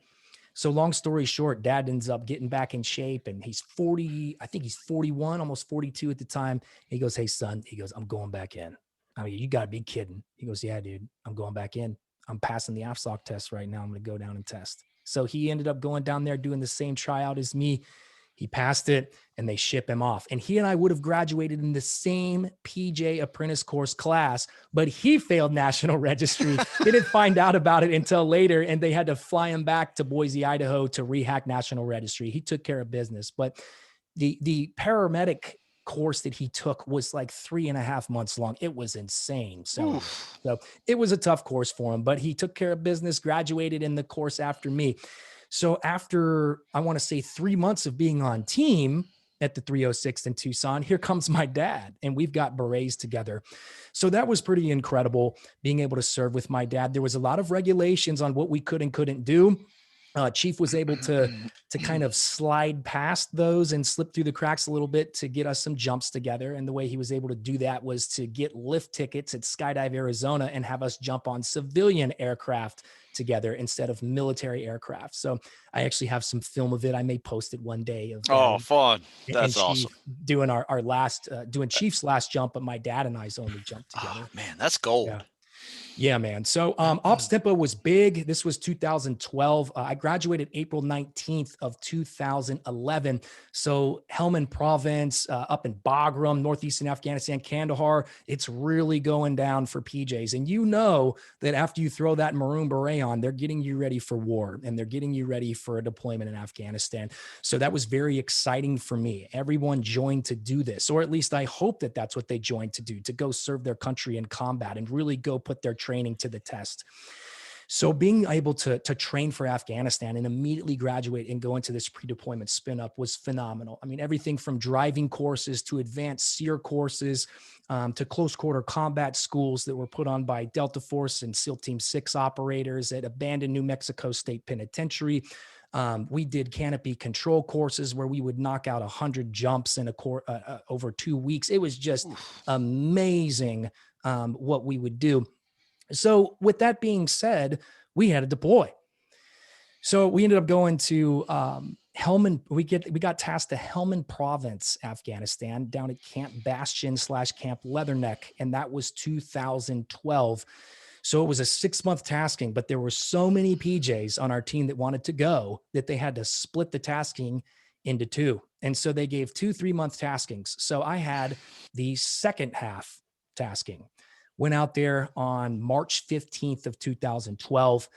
So long story short, dad ends up getting back in shape, and he's 40, I think he's 41, almost 42 at the time. He goes, "Hey son," he goes, "I'm going back in." I mean, you gotta be kidding. He goes, "Yeah, dude, I'm going back in. I'm passing the Afk test right now. I'm going to go down and test." So he ended up going down there doing the same tryout as me. He passed it, and they ship him off. And he and I would have graduated in the same PJ apprentice course class, but he failed national registry. Didn't find out about it until later, and they had to fly him back to Boise, Idaho to rehack national registry. He took care of business, but the paramedic course that he took was like 3.5 months long. It was insane. oof. So it was a tough course for him, but he took care of business, graduated in the course after me. So after, I want to say, 3 months of being on team at the 306 in Tucson, here comes my dad, and we've got berets together. So that was pretty incredible, being able to serve with my dad. There was a lot of regulations on what we could and couldn't do. Chief was able to kind of slide past those and slip through the cracks a little bit to get us some jumps together. And the way he was able to do that was to get lift tickets at Skydive Arizona and have us jump on civilian aircraft together instead of military aircraft. So I actually have some film of it. I may post it one day of dad Oh, fun. and That's Chief awesome. doing our last, doing Chief's last jump, but my dad and I's only jump Oh together. man, that's Yeah. gold. Yeah, man. So Ops Tempo was big. This was 2012. I graduated April 19th of 2011. So Helmand Province, up in Bagram, northeastern Afghanistan, Kandahar, it's really going down for PJs. And you know that after you throw that maroon beret on, they're getting you ready for war, and they're getting you ready for a deployment in Afghanistan. So that was very exciting for me. Everyone joined to do this, or at least I hope that that's what they joined to do, to go serve their country in combat and really go put their training to the test. So being able to train for Afghanistan and immediately graduate and go into this pre-deployment spin up was phenomenal. I mean, everything from driving courses to advanced SEER courses, to close quarter combat schools that were put on by Delta Force and SEAL Team 6 operators at abandoned New Mexico State Penitentiary. We did canopy control courses where we would knock out 100 jumps in over 2 weeks. It was just Oof. amazing what we would do. So with that being said, we had to deploy. So we ended up going to Helmand. We got tasked to Helmand Province, Afghanistan, down at Camp Bastion / Camp Leatherneck, and that was 2012. So it was a 6-month tasking, but there were so many PJs on our team that wanted to go that they had to split the tasking into 2. And so they gave 2 3-month taskings. So I had the second half tasking. Went out there on March 15th of 2012.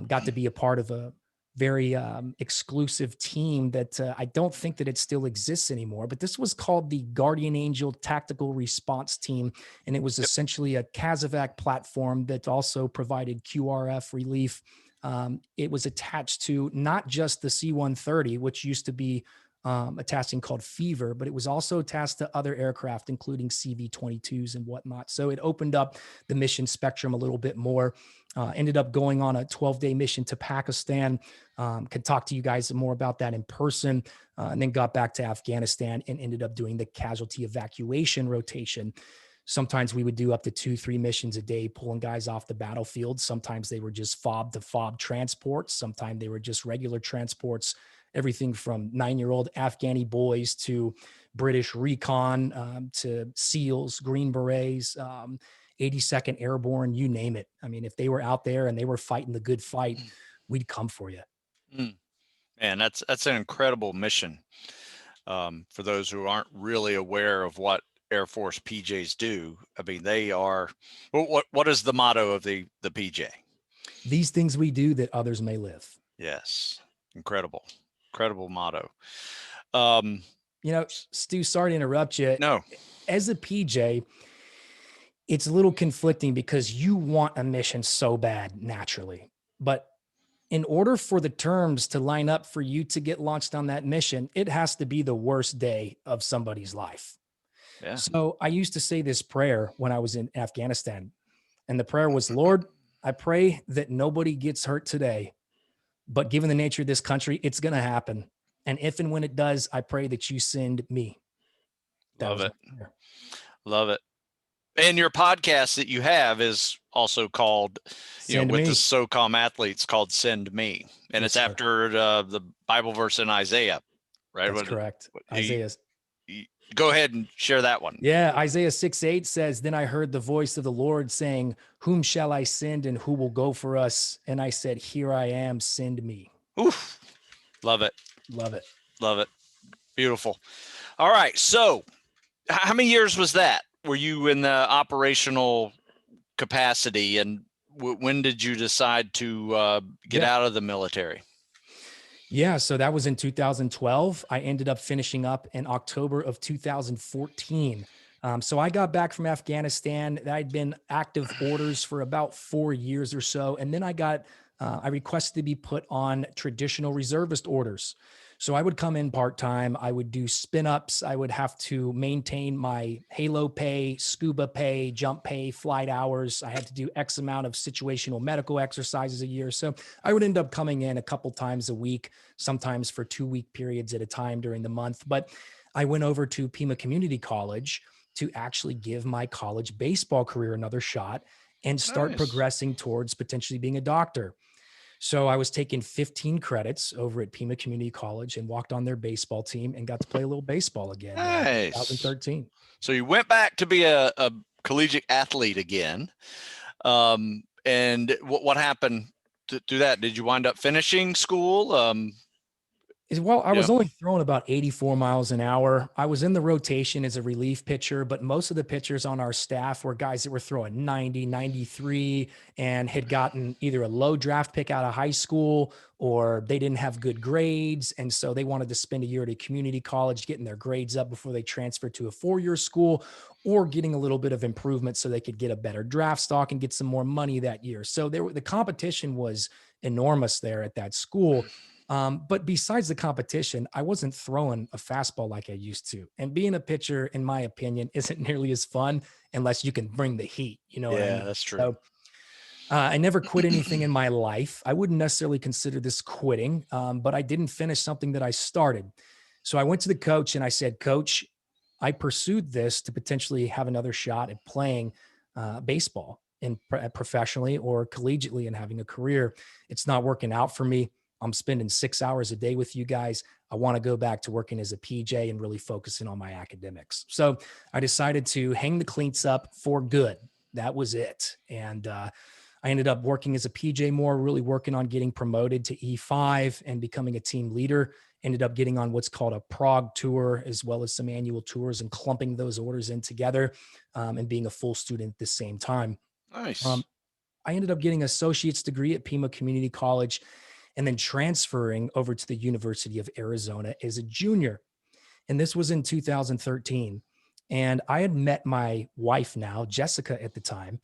Got to be a part of a very exclusive team that I don't think that it still exists anymore, but this was called the Guardian Angel Tactical Response Team. And it was Yep. essentially a CASEVAC platform that also provided QRF relief. It was attached to not just the C-130, which used to be a tasking called Fever, but it was also tasked to other aircraft, including CV-22s and whatnot. So it opened up the mission spectrum a little bit more. Ended up going on a 12-day mission to Pakistan. Could talk to you guys more about that in person, and then got back to Afghanistan and ended up doing the casualty evacuation rotation. Sometimes we would do up to 2-3 missions a day, pulling guys off the battlefield. Sometimes they were just fob to fob transports. Sometimes they were just regular transports, everything from 9-year-old Afghani boys to British recon, to SEALs, Green Berets. 82nd Airborne, you name it. I mean, if they were out there and they were fighting the good fight, we'd come for you. Man, that's an incredible mission. For those who aren't really aware of what Air Force PJs do, I mean, they are. What is the motto of the PJ? These things we do that others may live. Yes, incredible motto. Stu, sorry to interrupt you. No, As a PJ, it's a little conflicting because you want a mission so bad naturally, but in order for the terms to line up for you to get launched on that mission, it has to be the worst day of somebody's life. yeah, So I used to say this prayer when I was in Afghanistan, and the prayer was, Lord, I pray that nobody gets hurt today, but given the nature of this country, it's going to happen. And if and when it does, I pray that you send me. That love was it, my prayer. love it. And your podcast that you have is also called, Send with me. the SOCOM athletes, called Send Me. And Yes, it's sir. after the Bible verse in Isaiah, right? That's correct. Isaiah. Go ahead and share that one. Yeah, Isaiah 6:8 says, Then I heard the voice of the Lord saying, Whom shall I send and who will go for us? And I said, Here I am, send me. Oof. Love it. Love it. Love it. Beautiful. All right. So how many years was that? Were you in the operational capacity, and when did you decide to get out of the military? Yeah, so that was in 2012. I ended up finishing up in October of 2014. So I got back from Afghanistan. I'd been active orders for about 4 years or so. And then I requested to be put on traditional reservist orders. So I would come in part-time. I would do spin ups. I would have to maintain my halo pay, scuba pay, jump pay, flight hours. I had to do X amount of situational medical exercises a year. So I would end up coming in a couple times a week, sometimes for 2-week periods at a time during the month. But I went over to Pima Community College to actually give my college baseball career another shot and start progressing towards potentially being a doctor. So I was taking 15 credits over at Pima Community College and walked on their baseball team and got to play a little baseball again in 2013. So you went back to be a collegiate athlete again. And what happened to that? Did you wind up finishing school? Well, I was only throwing about 84 miles an hour. I was in the rotation as a relief pitcher, but most of the pitchers on our staff were guys that were throwing 90, 93 and had gotten either a low draft pick out of high school or they didn't have good grades. And so they wanted to spend a year at a community college getting their grades up before they transferred to a 4-year school or getting a little bit of improvement so they could get a better draft stock and get some more money that year. So the competition was enormous there at that school. But besides the competition, I wasn't throwing a fastball like I used to. And being a pitcher, in my opinion, isn't nearly as fun unless you can bring the heat. You know what I mean? Yeah, that's true. So I never quit anything in my life. I wouldn't necessarily consider this quitting, but I didn't finish something that I started. So I went to the coach and I said, Coach, I pursued this to potentially have another shot at playing baseball professionally or collegiately and having a career. It's not working out for me. I'm spending 6 hours a day with you guys. I want to go back to working as a PJ and really focusing on my academics. So I decided to hang the cleats up for good. That was it. And I ended up working as a PJ more, really working on getting promoted to E5 and becoming a team leader. Ended up getting on what's called a prog tour, as well as some annual tours and clumping those orders in together and being a full student at the same time. Nice. I ended up getting an associate's degree at Pima Community College and then transferring over to the University of Arizona as a junior. And this was in 2013. And I had met my wife now, Jessica, at the time.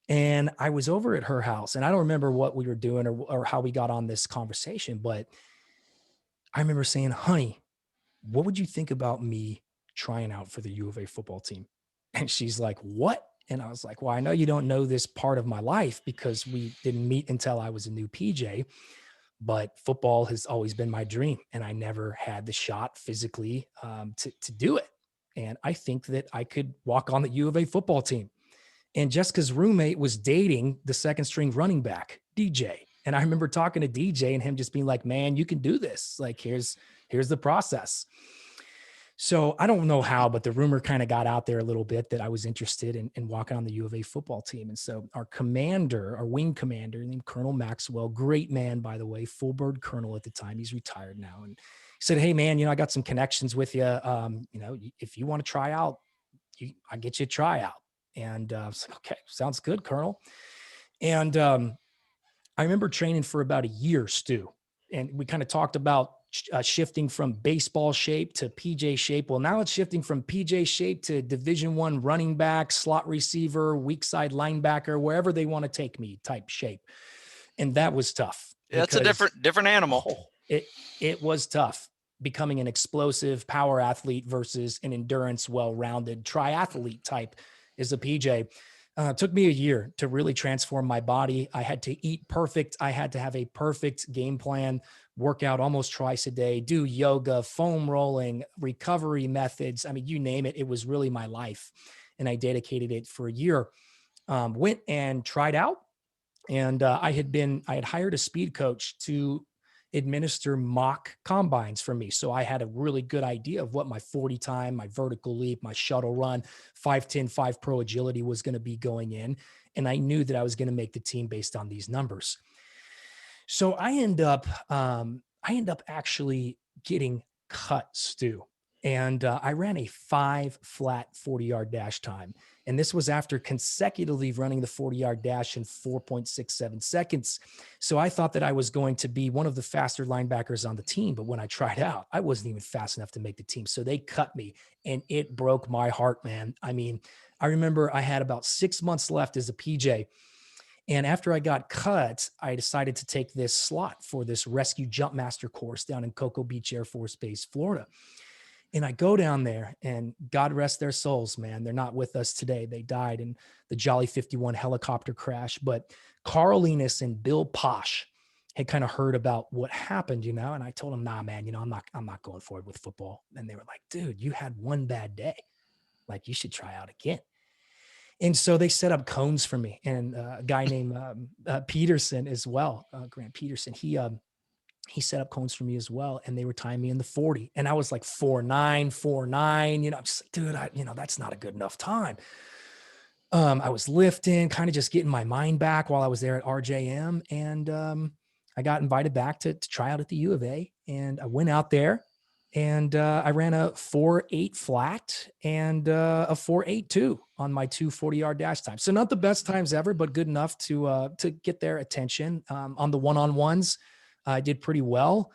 And I was over at her house. And I don't remember what we were doing or how we got on this conversation, but I remember saying, honey, what would you think about me trying out for the U of A football team? And she's like, what? And I was like, well, I know you don't know this part of my life because we didn't meet until I was a new PJ. But football has always been my dream, and I never had the shot physically to do it. And I think that I could walk on the U of A football team. And Jessica's roommate was dating the second string running back, DJ. And I remember talking to DJ and him just being like, man, you can do this. Like, here's the process. So I don't know how, but the rumor kind of got out there a little bit that I was interested in walking on the U of A football team. And so our wing commander named Colonel Maxwell, great man, by the way, full bird colonel at the time. He's retired now. And he said, "Hey man, I got some connections with you. If you want to try out, I get you a tryout." And I was like, "Okay, sounds good, Colonel." And I remember training for about a year, Stu, and we kind of talked about shifting from baseball shape to PJ shape. Well, now it's shifting from PJ shape to Division I running back, slot receiver, weak side linebacker, wherever they want to take me type shape. And that was tough. Yeah, it's a different animal. It was tough becoming an explosive power athlete versus an endurance, well-rounded triathlete type is a PJ. It took me a year to really transform my body. I had to eat perfect. I had to have a perfect game plan, work out almost twice a day, do yoga, foam rolling, recovery methods. I mean, you name it. It was really my life. And I dedicated it for a year. Went and tried out. And I had hired a speed coach to administer mock combines for me. So I had a really good idea of what my 40 time, my vertical leap, my shuttle run, 510, 5 pro agility was going to be going in. And I knew that I was going to make the team based on these numbers. So I end up actually getting cut, Stu. And I ran a 5 flat 40-yard dash time. And this was after consecutively running the 40-yard dash in 4.67 seconds. So I thought that I was going to be one of the faster linebackers on the team. But when I tried out, I wasn't even fast enough to make the team. So they cut me, and it broke my heart, man. I mean, I remember I had about 6 months left as a PJ. And after I got cut, I decided to take this slot for this rescue jump master course down in Cocoa Beach Air Force Base, Florida. And I go down there, and God rest their souls, man. They're not with us today. They died in the Jolly 51 helicopter crash. But Carl Enos and Bill Posh had kind of heard about what happened, and I told them, nah, man, I'm not going forward with football. And they were like, dude, you had one bad day. Like, you should try out again. And so they set up cones for me, and a guy named Peterson as well, Grant Peterson. He set up cones for me as well, and they were tying me in the 40. And I was like 4.9. I'm just like, dude, that's not a good enough time. I was lifting, kind of just getting my mind back while I was there at RJM. And I got invited back to try out at the U of A. And I went out there, and I ran a 4.8 flat and a 4.82 on my 2 40-yard dash times. So not the best times ever, but good enough to get their attention. On the one-on-ones, I did pretty well.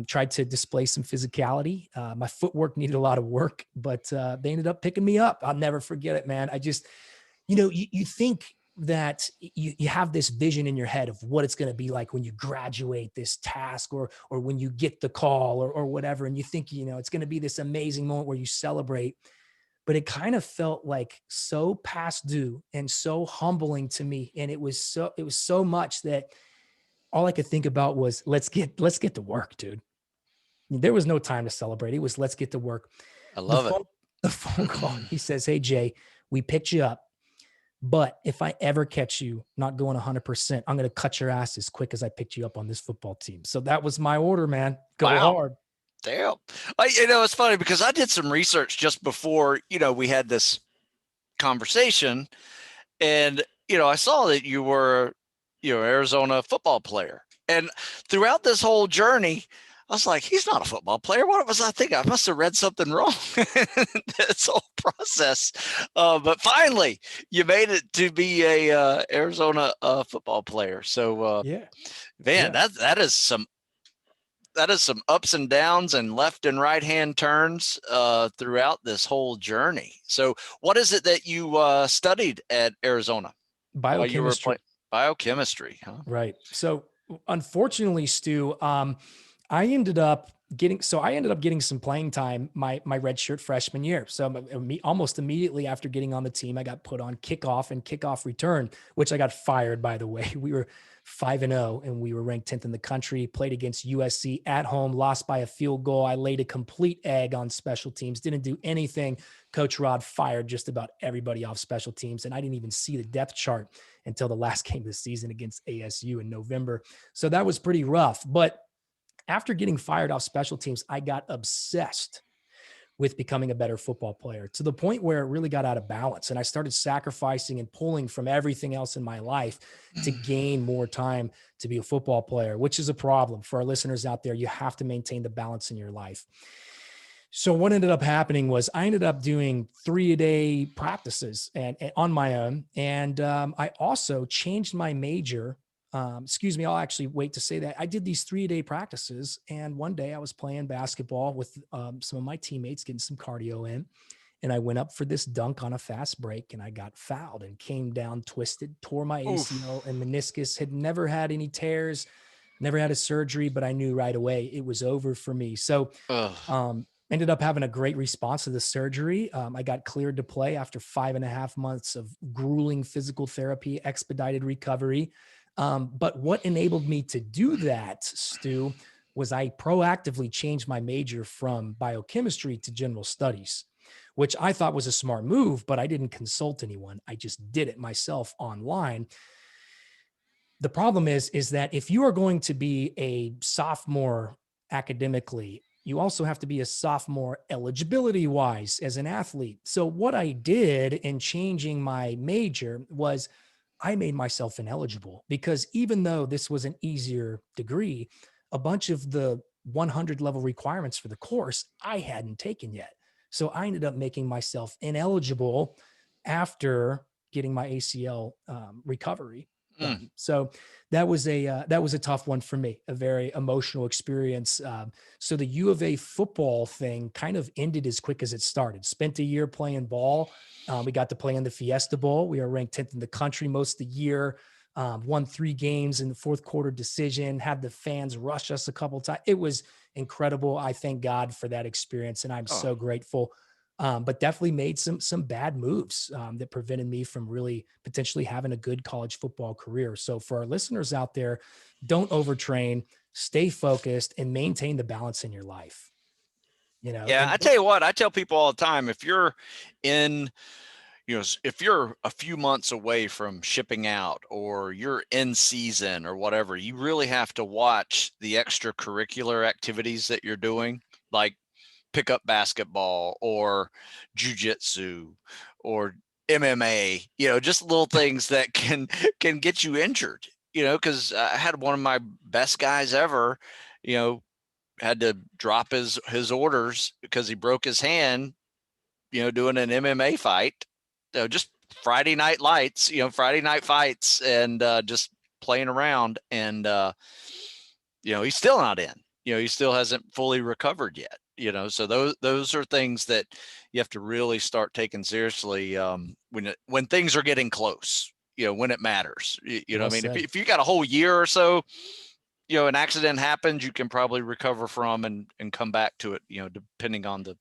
Tried to display some physicality. My footwork needed a lot of work, but they ended up picking me up. I'll never forget it, man. I just, you think that you have this vision in your head of what it's going to be like when you graduate this task or when you get the call or whatever. And you think, it's going to be this amazing moment where you celebrate, but it kind of felt like so past due and so humbling to me. And it was so much that all I could think about was let's get to work, dude. There was no time to celebrate. It was let's get to work. I love it. The phone call. He says, "Hey Jay, we picked you up, but if I ever catch you not going 100%, I'm going to cut your ass as quick as I picked you up on this football team." So that was my order, man. Go hard. Damn. It's funny because I did some research just before, we had this conversation, and, I saw that you were, Arizona football player. And throughout this whole journey, I was like, he's not a football player. What was I thinking? I must have read something wrong. This whole process. But finally, you made it to be a Arizona football player. So, yeah, man, yeah. That is some ups and downs and left and right hand turns throughout this whole journey. So what is it that you studied at Arizona? Biochemistry. Biochemistry, huh? Right. So unfortunately, Stu, I ended up getting some playing time my redshirt freshman year. So almost immediately after getting on the team, I got put on kickoff and kickoff return, which I got fired, by the way. We were 5-0 and we were ranked 10th in the country, played against USC at home, lost by a field goal. I laid a complete egg on special teams, didn't do anything. Coach Rod fired just about everybody off special teams. And I didn't even see the depth chart until the last game of the season against ASU in November. So that was pretty rough. But after getting fired off special teams, I got obsessed with becoming a better football player, to the point where it really got out of balance. And I started sacrificing and pulling from everything else in my life to gain more time to be a football player, which is a problem for our listeners out there. You have to maintain the balance in your life. So what ended up happening was I ended up doing 3-a-day practices and on my own. And I also changed my major. Excuse me, I'll actually wait to say that. I did these 3-a-day practices. And one day I was playing basketball with some of my teammates, getting some cardio in. And I went up for this dunk on a fast break and I got fouled and came down twisted, tore my ACL Oof. and meniscus, had never had any tears, never had a surgery, but I knew right away it was over for me. So Ugh. ended up having a great response to the surgery. I got cleared to play after 5.5 months of grueling physical therapy, expedited recovery. But what enabled me to do that, Stu, was I proactively changed my major from biochemistry to general studies, which I thought was a smart move, but I didn't consult anyone. I just did it myself online. The problem is that if you are going to be a sophomore academically, you also have to be a sophomore eligibility wise as an athlete. So what I did in changing my major was I made myself ineligible, because even though this was an easier degree, a bunch of the 100 level requirements for the course I hadn't taken yet. So I ended up making myself ineligible after getting my ACL recovery Mm. done. So that was a tough one for me, a very emotional experience. So the U of A football thing kind of ended as quick as it started. Spent a year playing ball. We got to play in the Fiesta Bowl. We were ranked 10th in the country most of the year. Won 3 games in the fourth quarter decision. Had the fans rush us a couple of times. It was incredible. I thank God for that experience, and I'm Oh. so grateful. But definitely made some bad moves that prevented me from really potentially having a good college football career. So for our listeners out there, don't overtrain, stay focused, and maintain the balance in your life. You know, Yeah, I tell you what, I tell people all the time, if you're in, if you're a few months away from shipping out or you're in season or whatever, you really have to watch the extracurricular activities that you're doing, like pick up basketball or jujitsu or MMA, just little things that can get you injured, because I had one of my best guys ever, you know, had to drop his orders because he broke his hand, doing an MMA fight, just Friday night lights, Friday night fights, and just playing around. And he's still not in. He still hasn't fully recovered yet. So those are things that you have to really start taking seriously when things are getting close. When it matters. What I well mean? said. If you got a whole year or so, an accident happens, you can probably recover from and come back to it, depending on the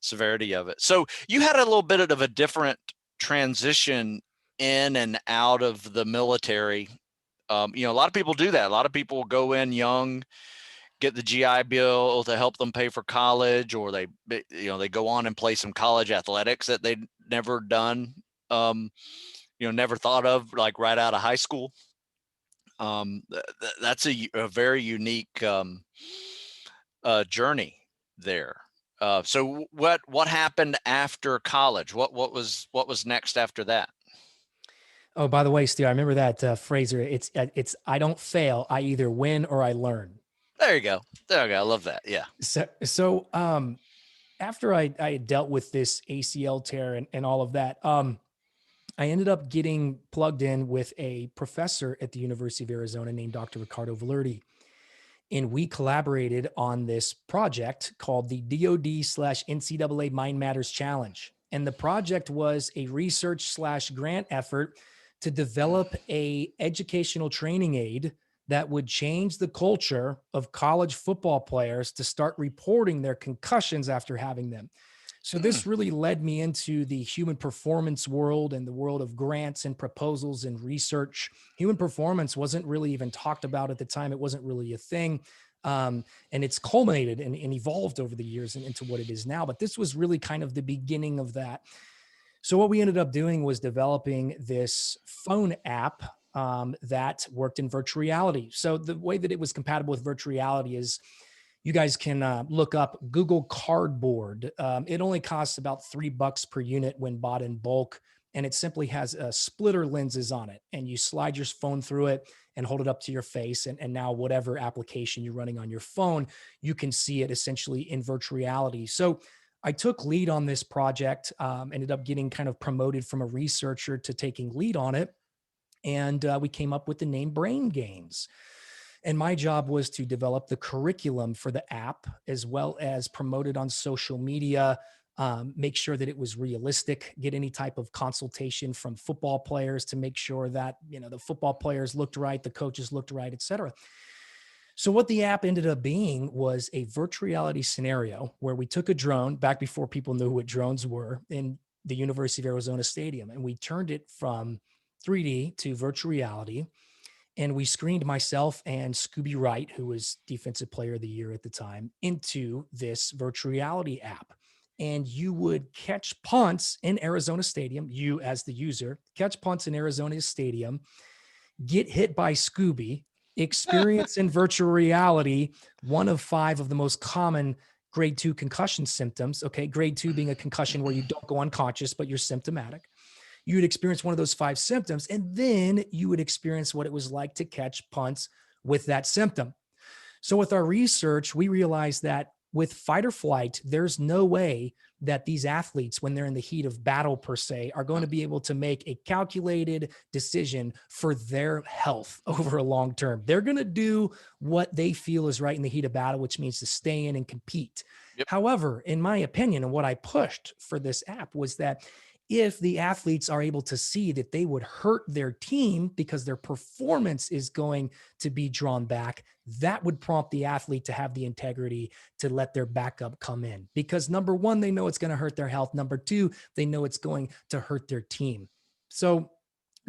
severity of it. So you had a little bit of a different transition in and out of the military. A lot of people do that. A lot of people go in young, get the GI Bill to help them pay for college, or they go on and play some college athletics that they'd never done, never thought of, like right out of high school. That's a very unique journey there. So what happened after college? What was next after that? Oh, by the way, Stu, I remember that phrase. It's I don't fail. I either win or I learn. There you go. There you go. I love that. Yeah. So after I dealt with this ACL tear and all of that, I ended up getting plugged in with a professor at the University of Arizona named Dr. Ricardo Valerdi. And we collaborated on this project called the DoD/NCAA Mind Matters Challenge. And the project was a research/grant effort to develop a educational training aid that would change the culture of college football players to start reporting their concussions after having them. So this really led me into the human performance world and the world of grants and proposals and research. Human performance wasn't really even talked about at the time. It wasn't really a thing. And it's culminated and evolved over the years and into what it is now. But this was really kind of the beginning of that. So what we ended up doing was developing this phone app that worked in virtual reality. So the way that it was compatible with virtual reality is You guys can look up Google Cardboard. It only costs about $3 per unit when bought in bulk, and it simply has splitter lenses on it. And you slide your phone through it and hold it up to your face. And now, whatever application you're running on your phone, you can see it essentially in virtual reality. So, I took lead on this project, ended up getting kind of promoted from a researcher to taking lead on it. And we came up with the name Brain Games. And my job was to develop the curriculum for the app, as well as promote it on social media, make sure that it was realistic, get any type of consultation from football players to make sure that, the football players looked right, the coaches looked right, et cetera. So what the app ended up being was a virtual reality scenario where we took a drone back before people knew what drones were in the University of Arizona Stadium, and we turned it from 3D to virtual reality, and we screened myself and Scooby Wright, who was Defensive Player of the Year at the time, into this virtual reality app. And you would catch punts in Arizona Stadium, you as the user, catch punts in Arizona Stadium, get hit by Scooby, experience in virtual reality one of five of the most common grade 2 concussion symptoms. Okay. Grade 2 being a concussion where you don't go unconscious, but you're symptomatic. You would experience one of those five symptoms, and then you would experience what it was like to catch punts with that symptom. So, with our research, we realized that with fight or flight, there's no way that these athletes, when they're in the heat of battle per se, are going to be able to make a calculated decision for their health over a long term. They're going to do what they feel is right in the heat of battle, which means to stay in and compete. Yep. However, in my opinion, and what I pushed for this app was that if the athletes are able to see that they would hurt their team because their performance is going to be drawn back, that would prompt the athlete to have the integrity to let their backup come in. Because number one, they know it's going to hurt their health. Number two, they know it's going to hurt their team. So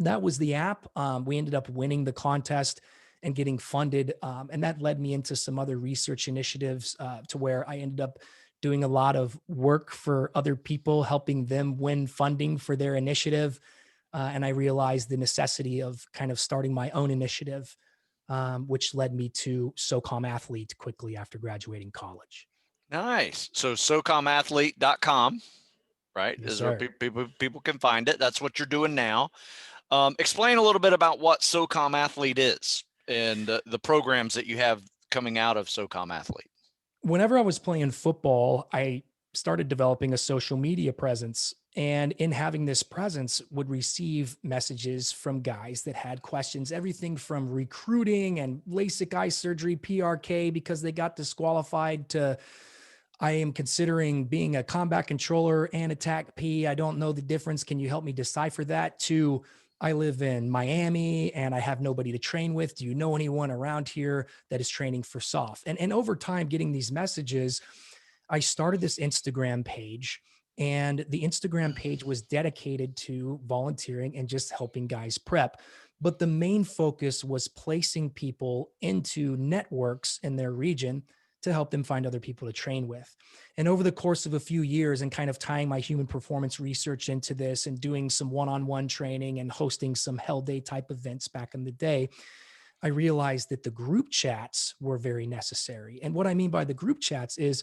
that was the app. We ended up winning the contest and getting funded. And that led me into some other research initiatives to where I ended up doing a lot of work for other people, helping them win funding for their initiative. And I realized the necessity of kind of starting my own initiative, which led me to SOCOM Athlete quickly after graduating college. Nice. So SOCOMathlete.com, right, Yes, is where sir. people can find it. That's what you're doing now. Explain a little bit about what SOCOM Athlete is and the programs that you have coming out of SOCOM Athlete. Whenever I was playing football, I started developing a social media presence. And in having this presence, would receive messages from guys that had questions, everything from recruiting and LASIK eye surgery, PRK, because they got disqualified, to I am considering being a combat controller and attack P. I don't know the difference. Can you help me decipher that? To I live in Miami and I have nobody to train with. Do you know anyone around here that is training for SOF? And over time, getting these messages, I started this Instagram page, and the Instagram page was dedicated to volunteering and just helping guys prep. But the main focus was placing people into networks in their region to help them find other people to train with. And over the course of a few years, and kind of tying my human performance research into this and doing some one-on-one training and hosting some Hell Day type events back in the day, I realized that the group chats were very necessary. And what I mean by the group chats is,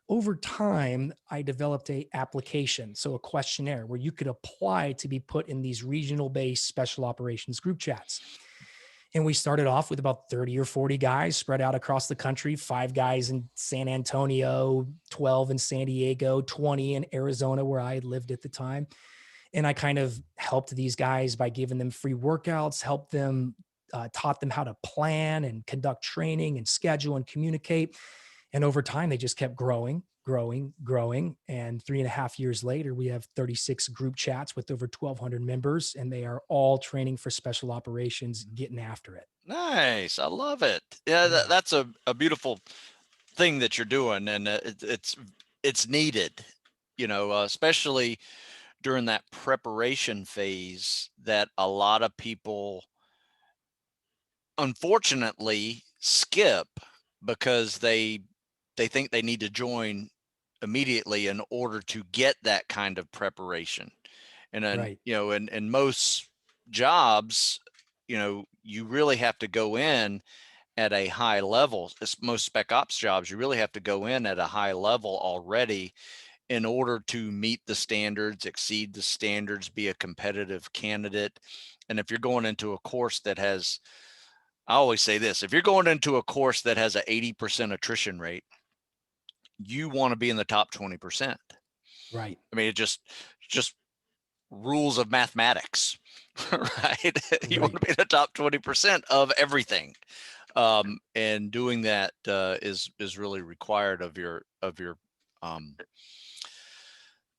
over time, I developed a application, so a questionnaire where you could apply to be put in these regional based special operations group chats. And we started off with about 30 or 40 guys spread out across the country, 5 guys in San Antonio, 12 in San Diego, 20 in Arizona, where I had lived at the time. And I kind of helped these guys by giving them free workouts, helped them, taught them how to plan and conduct training and schedule and communicate. And over time, they just kept growing, growing, growing. And 3.5 years later, we have 36 group chats with over 1,200 members, and they are all training for special operations, getting after it. Nice. I love it. Yeah, Yeah. that's a beautiful thing that you're doing, and it's needed, especially during that preparation phase that a lot of people unfortunately skip because they think they need to join immediately in order to get that kind of preparation. And then, Right. in most jobs, you really have to go in at a high level. Most spec ops jobs, you really have to go in at a high level already in order to meet the standards, exceed the standards, be a competitive candidate. And if you're going into a course that has, I always say this, if you're going into a course that has an 80% attrition rate, you want to be in the top 20%. Right. I mean, it just rules of mathematics, right? You want to Right. be in the top 20% of everything. And doing that is really required um,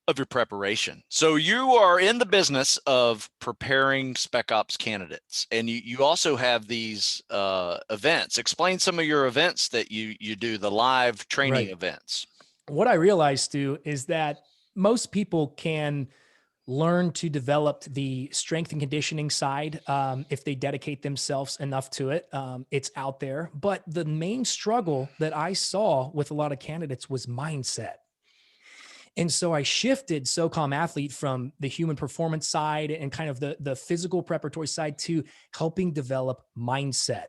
of your preparation. So you are in the business of preparing spec ops candidates, and you also have these events. Explain some of your events that you do, the live training Right. events. What I realized, Stu, is that most people can learn to develop the strength and conditioning side if they dedicate themselves enough to it. It's out there. But the main struggle that I saw with a lot of candidates was mindset. And so I shifted SOCOM athlete from the human performance side and kind of the physical preparatory side to helping develop mindset,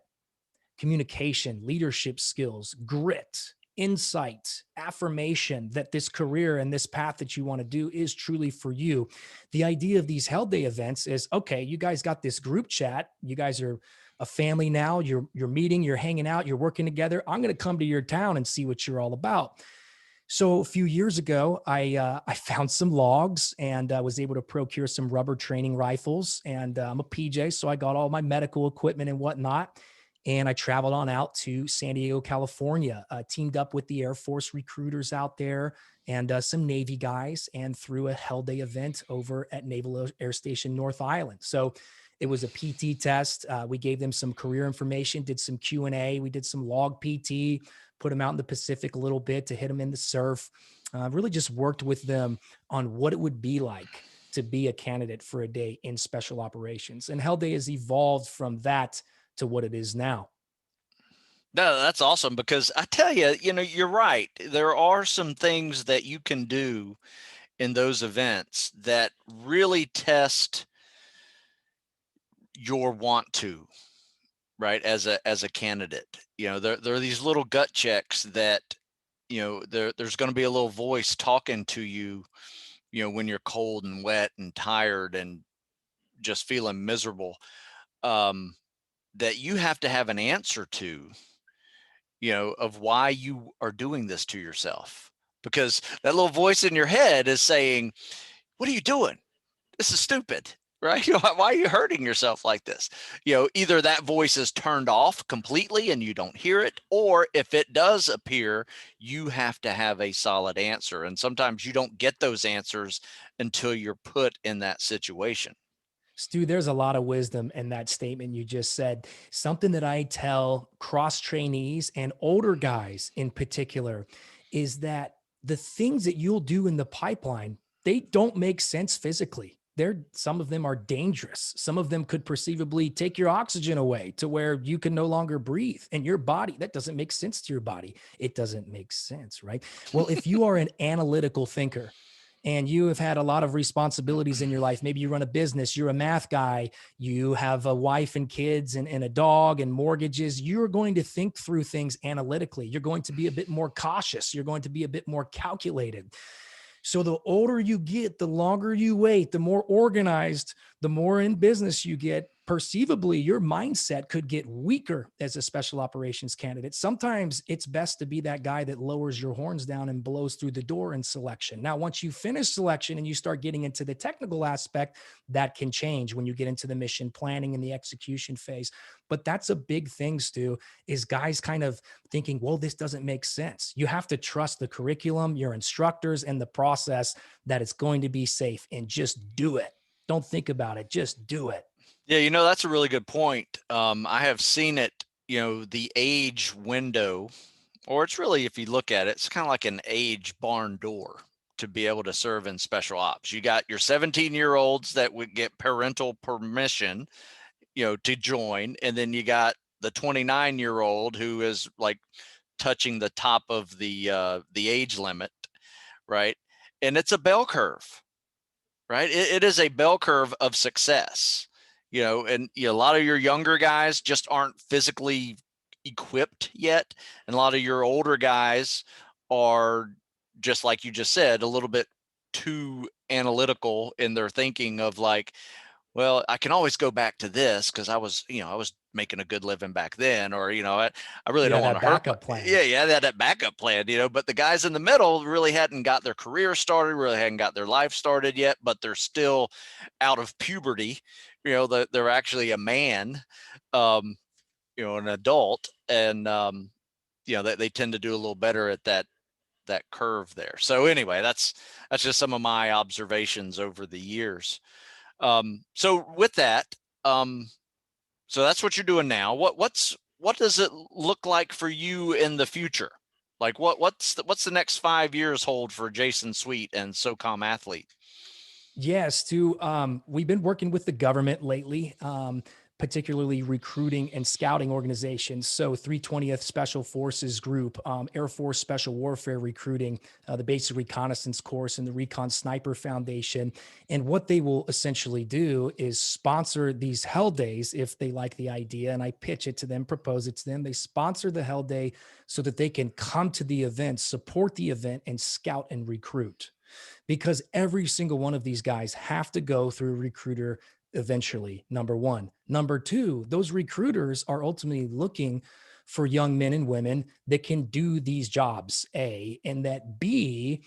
communication, leadership skills, grit, insight, affirmation that this career and this path that you want to do is truly for you. The idea of these Hell Day events is, okay, you guys got this group chat. You guys are a family now. You're meeting, you're hanging out, you're working together. I'm going to come to your town and see what you're all about. So a few years ago, I found some logs and was able to procure some rubber training rifles. And I'm a PJ, so I got all my medical equipment and whatnot. And I traveled on out to San Diego, California, teamed up with the Air Force recruiters out there and some Navy guys, and threw a Hell Day event over at Naval Air Station North Island. So it was a PT test. We gave them some career information, did some Q&A. We did some log PT, put them out in the Pacific a little bit to hit them in the surf. Really just worked with them on what it would be like to be a candidate for a day in special operations. And Hell Day has evolved from that to what it is now. No, that's awesome, because I tell you, you're right. There are some things that you can do in those events that really test your want to, right, as a candidate. There are these little gut checks that, there's going to be a little voice talking to you, when you're cold and wet and tired and just feeling miserable, um, that you have to have an answer to, of why you are doing this to yourself. Because that little voice in your head is saying, what are you doing? This is stupid, right? Why are you hurting yourself like this? Either that voice is turned off completely and you don't hear it, or if it does appear, you have to have a solid answer. And sometimes you don't get those answers until you're put in that situation. Stu, there's a lot of wisdom in that statement you just said. Something that I tell cross trainees and older guys in particular is that the things that you'll do in the pipeline, they don't make sense physically. Some of them are dangerous. Some of them could perceivably take your oxygen away to where you can no longer breathe. And your body, that doesn't make sense to your body. It doesn't make sense, right? Well, if you are an analytical thinker, and you have had a lot of responsibilities in your life. Maybe you run a business, you're a math guy, you have a wife and kids and a dog and mortgages. You're going to think through things analytically. You're going to be a bit more cautious. You're going to be a bit more calculated. So the older you get, the longer you wait, the more organized, the more in business you get. Perceivably, your mindset could get weaker as a special operations candidate. Sometimes it's best to be that guy that lowers your horns down and blows through the door in selection. Now, once you finish selection and you start getting into the technical aspect, that can change when you get into the mission planning and the execution phase. But that's a big thing, Stu, is guys kind of thinking, well, this doesn't make sense. You have to trust the curriculum, your instructors, and the process that it's going to be safe, and just do it. Don't think about it. Just do it. Yeah, that's a really good point. I have seen it, the age window, or it's really, if you look at it, it's kind of like an age barn door to be able to serve in special ops. You got your 17-year-olds that would get parental permission, to join. And then you got the 29-year-old who is like touching the top of the age limit, right? And it's a bell curve, right? It is a bell curve of success, and a lot of your younger guys just aren't physically equipped yet. And a lot of your older guys are, just like you just said, a little bit too analytical in their thinking of like, well, I can always go back to this because I was making a good living back then, or, I really Yeah, don't want that to hurt my, backup plan. yeah, that backup plan, but the guys in the middle really hadn't got their career started, really hadn't got their life started yet, but they're still out of puberty, that they're actually a man, um, an adult, and, they tend to do a little better at that curve there. So anyway, that's just some of my observations over the years. So with that, um, so that's what you're doing now. What does it look like for you in the future? Like what's the next 5 years hold for Jason Sweet and SOCOM Athlete? Yes, we've been working with the government lately, particularly recruiting and scouting organizations. So 320th Special Forces Group, Air Force Special Warfare Recruiting, the Basic Reconnaissance Course, and the Recon Sniper Foundation. And what they will essentially do is sponsor these Hell Days if they like the idea. And I pitch it to them, propose it to them. They sponsor the Hell Day so that they can come to the event, support the event, and scout and recruit, because every single one of these guys have to go through a recruiter eventually. Number one. Number two, those recruiters are ultimately looking for young men and women that can do these jobs, A, and that B,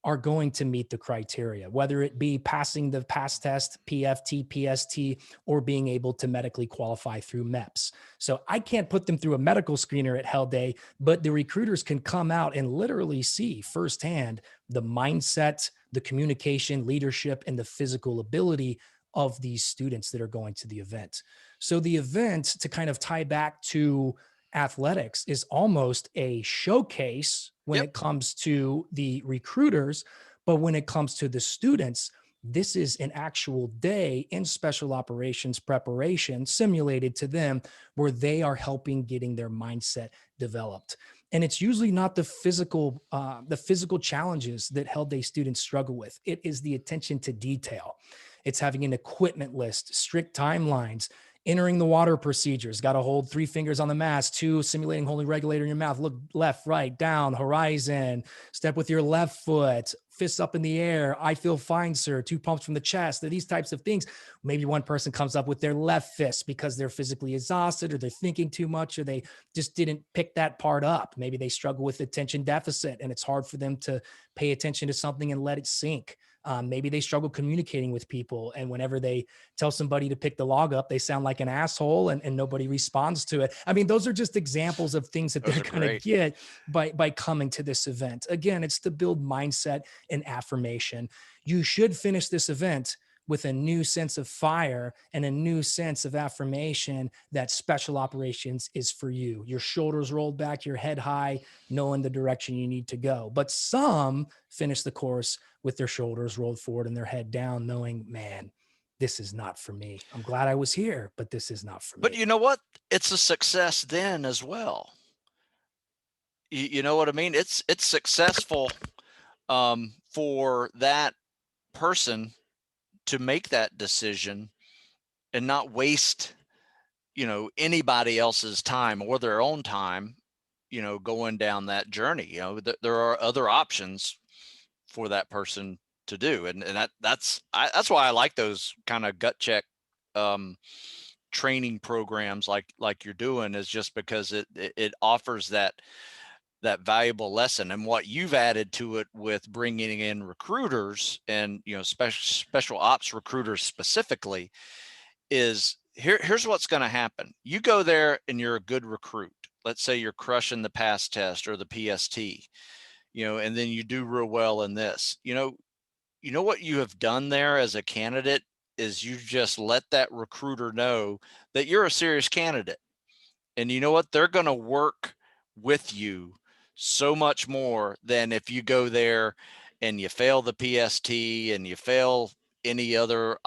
are going to meet the criteria, whether it be passing the pass test, PFT, PST, or being able to medically qualify through MEPS. So I can't put them through a medical screener at Hell Day, but the recruiters can come out and literally see firsthand the mindset, the communication, leadership, and the physical ability of these students that are going to the event. So the event, to kind of tie back to athletics, is almost a showcase when Yep. it comes to the recruiters, but when it comes to the students, this is an actual day in special operations preparation simulated to them, where they are helping getting their mindset developed. And it's usually not the physical challenges that Hell Day students struggle with. It is the attention to detail. It's having an equipment list, strict timelines, entering the water procedures. Got to hold 3 fingers on the mask, 2 simulating holding regulator in your mouth. Look left, right, down, horizon. Step with your left foot. Fists up in the air. I feel fine, sir. 2 pumps from the chest. These types of things. Maybe one person comes up with their left fist because they're physically exhausted, or they're thinking too much, or they just didn't pick that part up. Maybe they struggle with attention deficit and it's hard for them to pay attention to something and let it sink. Maybe they struggle communicating with people, and whenever they tell somebody to pick the log up, they sound like an asshole, and nobody responds to it. I mean, those are just examples of things that Those they're are going to great. get by coming to this event. Again, it's to build mindset and affirmation. You should finish this event with a new sense of fire and a new sense of affirmation that special operations is for you. Your shoulders rolled back, your head high, knowing the direction you need to go. But some finish the course with their shoulders rolled forward and their head down, knowing, man, this is not for me. I'm glad I was here, but this is not for But me. you know what? It's a success then as well. You know what I mean? It's successful, for that person to make that decision and not waste, anybody else's time or their own time, going down that journey. There are other options for that person to do, and that's why I like those kind of gut check, um, training programs like you're doing, is just because it offers that valuable lesson. And what you've added to it with bringing in recruiters and, special ops recruiters specifically, is here's what's going to happen. You go there and you're a good recruit. Let's say you're crushing the pass test or the PST, and then you do real well in this. You know what you have done there as a candidate is you just let that recruiter know that you're a serious candidate. And you know what? They're going to work with you so much more than if you go there and you fail the PST and you fail any other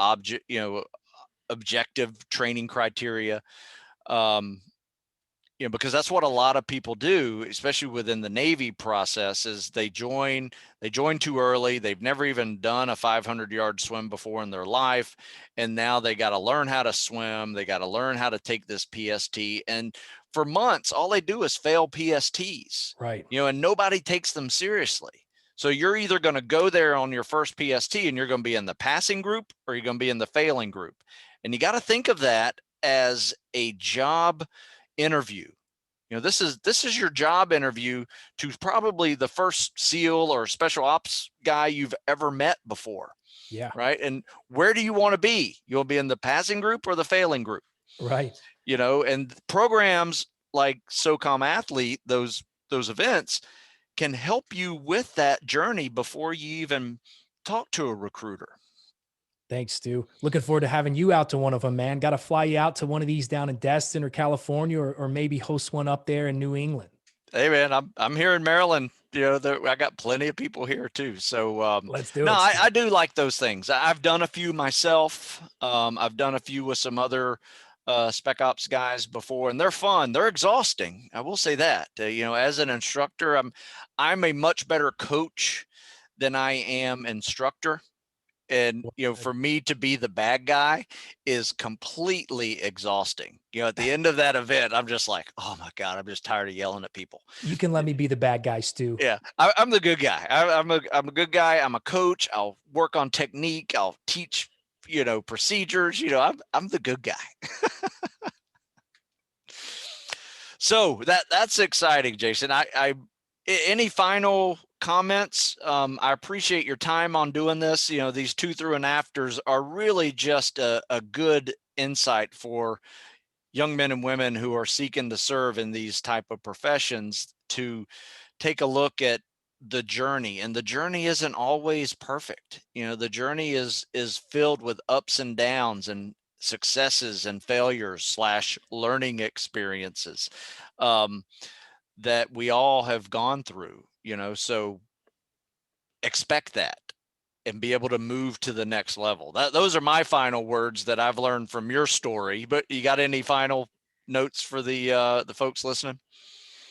objective training criteria. Um, because that's what a lot of people do, especially within the Navy process, is they join too early. They've never even done a 500-yard swim before in their life. And now they got to learn how to swim. They got to learn how to take this PST. And for months, all they do is fail PSTs, Right. and nobody takes them seriously. So you're either going to go there on your first PST and you're going to be in the passing group, or you're going to be in the failing group. And you got to think of that as a job interview. This is your job interview to probably the first SEAL or special ops guy you've ever met before. Yeah. Right. And where do you want to be? You'll be in the passing group or the failing group. Right. And programs like SOCOM Athlete, those events can help you with that journey before you even talk to a recruiter. Thanks, Stu. Looking forward to having you out to one of them, man. Got to fly you out to one of these down in Destin or California, or maybe host one up there in New England. Hey, man, I'm here in Maryland. I got plenty of people here too. So Let's do no, it. I do like those things. I've done a few myself. I've done a few with some other spec ops guys before, and they're fun. They're exhausting. I will say that. As an instructor, I'm a much better coach than I am instructor. And, for me to be the bad guy is completely exhausting. At the end of that event, I'm just like, oh my God, I'm just tired of yelling at people. You can let me be the bad guy, Stu. Yeah, I'm the good guy. I'm a good guy. I'm a coach. I'll work on technique. I'll teach, procedures. I'm the good guy. So that's exciting, Jason. Any final comments? I appreciate your time on doing this. These 2 through and afters are really just a good insight for young men and women who are seeking to serve in these type of professions, to take a look at the journey. And the journey isn't always perfect. The journey is filled with ups and downs and successes and failures / learning experiences that we all have gone through. So expect that and be able to move to the next level. Those are my final words that I've learned from your story. But you got any final notes for the folks listening?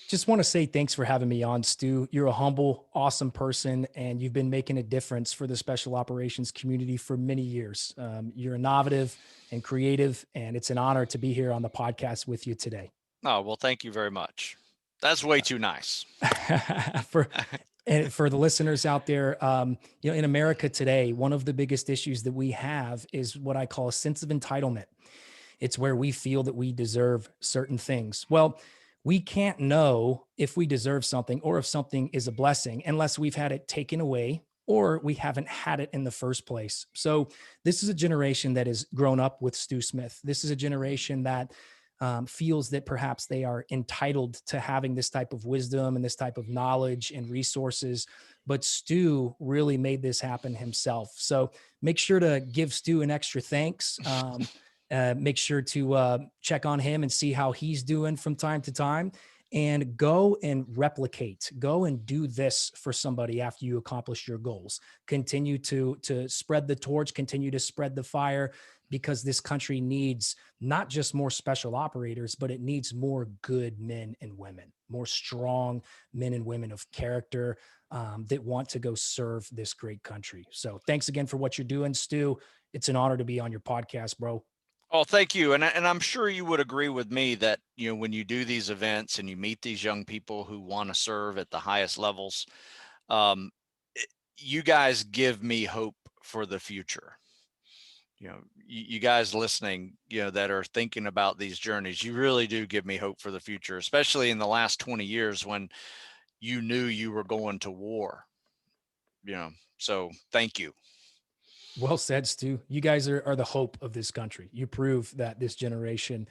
Just want to say thanks for having me on, Stu. You're a humble, awesome person, and you've been making a difference for the special operations community for many years. You're innovative and creative, and it's an honor to be here on the podcast with you today. Oh, well, thank you very much. That's way too nice. And for the listeners out there, in America today, one of the biggest issues that we have is what I call a sense of entitlement. It's where we feel that we deserve certain things. Well, we can't know if we deserve something or if something is a blessing unless we've had it taken away or we haven't had it in the first place. So this is a generation that has grown up with Stu Smith. This is a generation that feels that perhaps they are entitled to having this type of wisdom and this type of knowledge and resources. But Stu really made this happen himself. So make sure to give Stu an extra thanks. Make sure to check on him and see how he's doing from time to time, and go and replicate, go and do this for somebody after you accomplish your goals. Continue to spread the torch, continue to spread the fire, because this country needs not just more special operators, but it needs more good men and women, more strong men and women of character that want to go serve this great country. So thanks again for what you're doing, Stu. It's an honor to be on your podcast, bro. Oh, thank you. And I'm sure you would agree with me that, when you do these events and you meet these young people who want to serve at the highest levels, you guys give me hope for the future. You guys listening, that are thinking about these journeys, you really do give me hope for the future, especially in the last 20 years when you knew you were going to war. So thank you. Well said, Stu. You guys are the hope of this country. You prove that this generation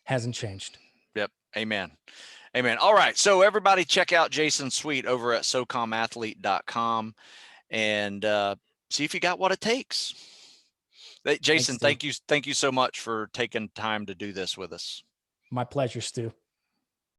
hasn't changed. Yep. Amen. Amen. All right. So everybody check out Jason's suite over at socomathlete.com and see if you got what it takes. Jason, Thanks, thank you. Thank you so much for taking time to do this with us. My pleasure, Stu.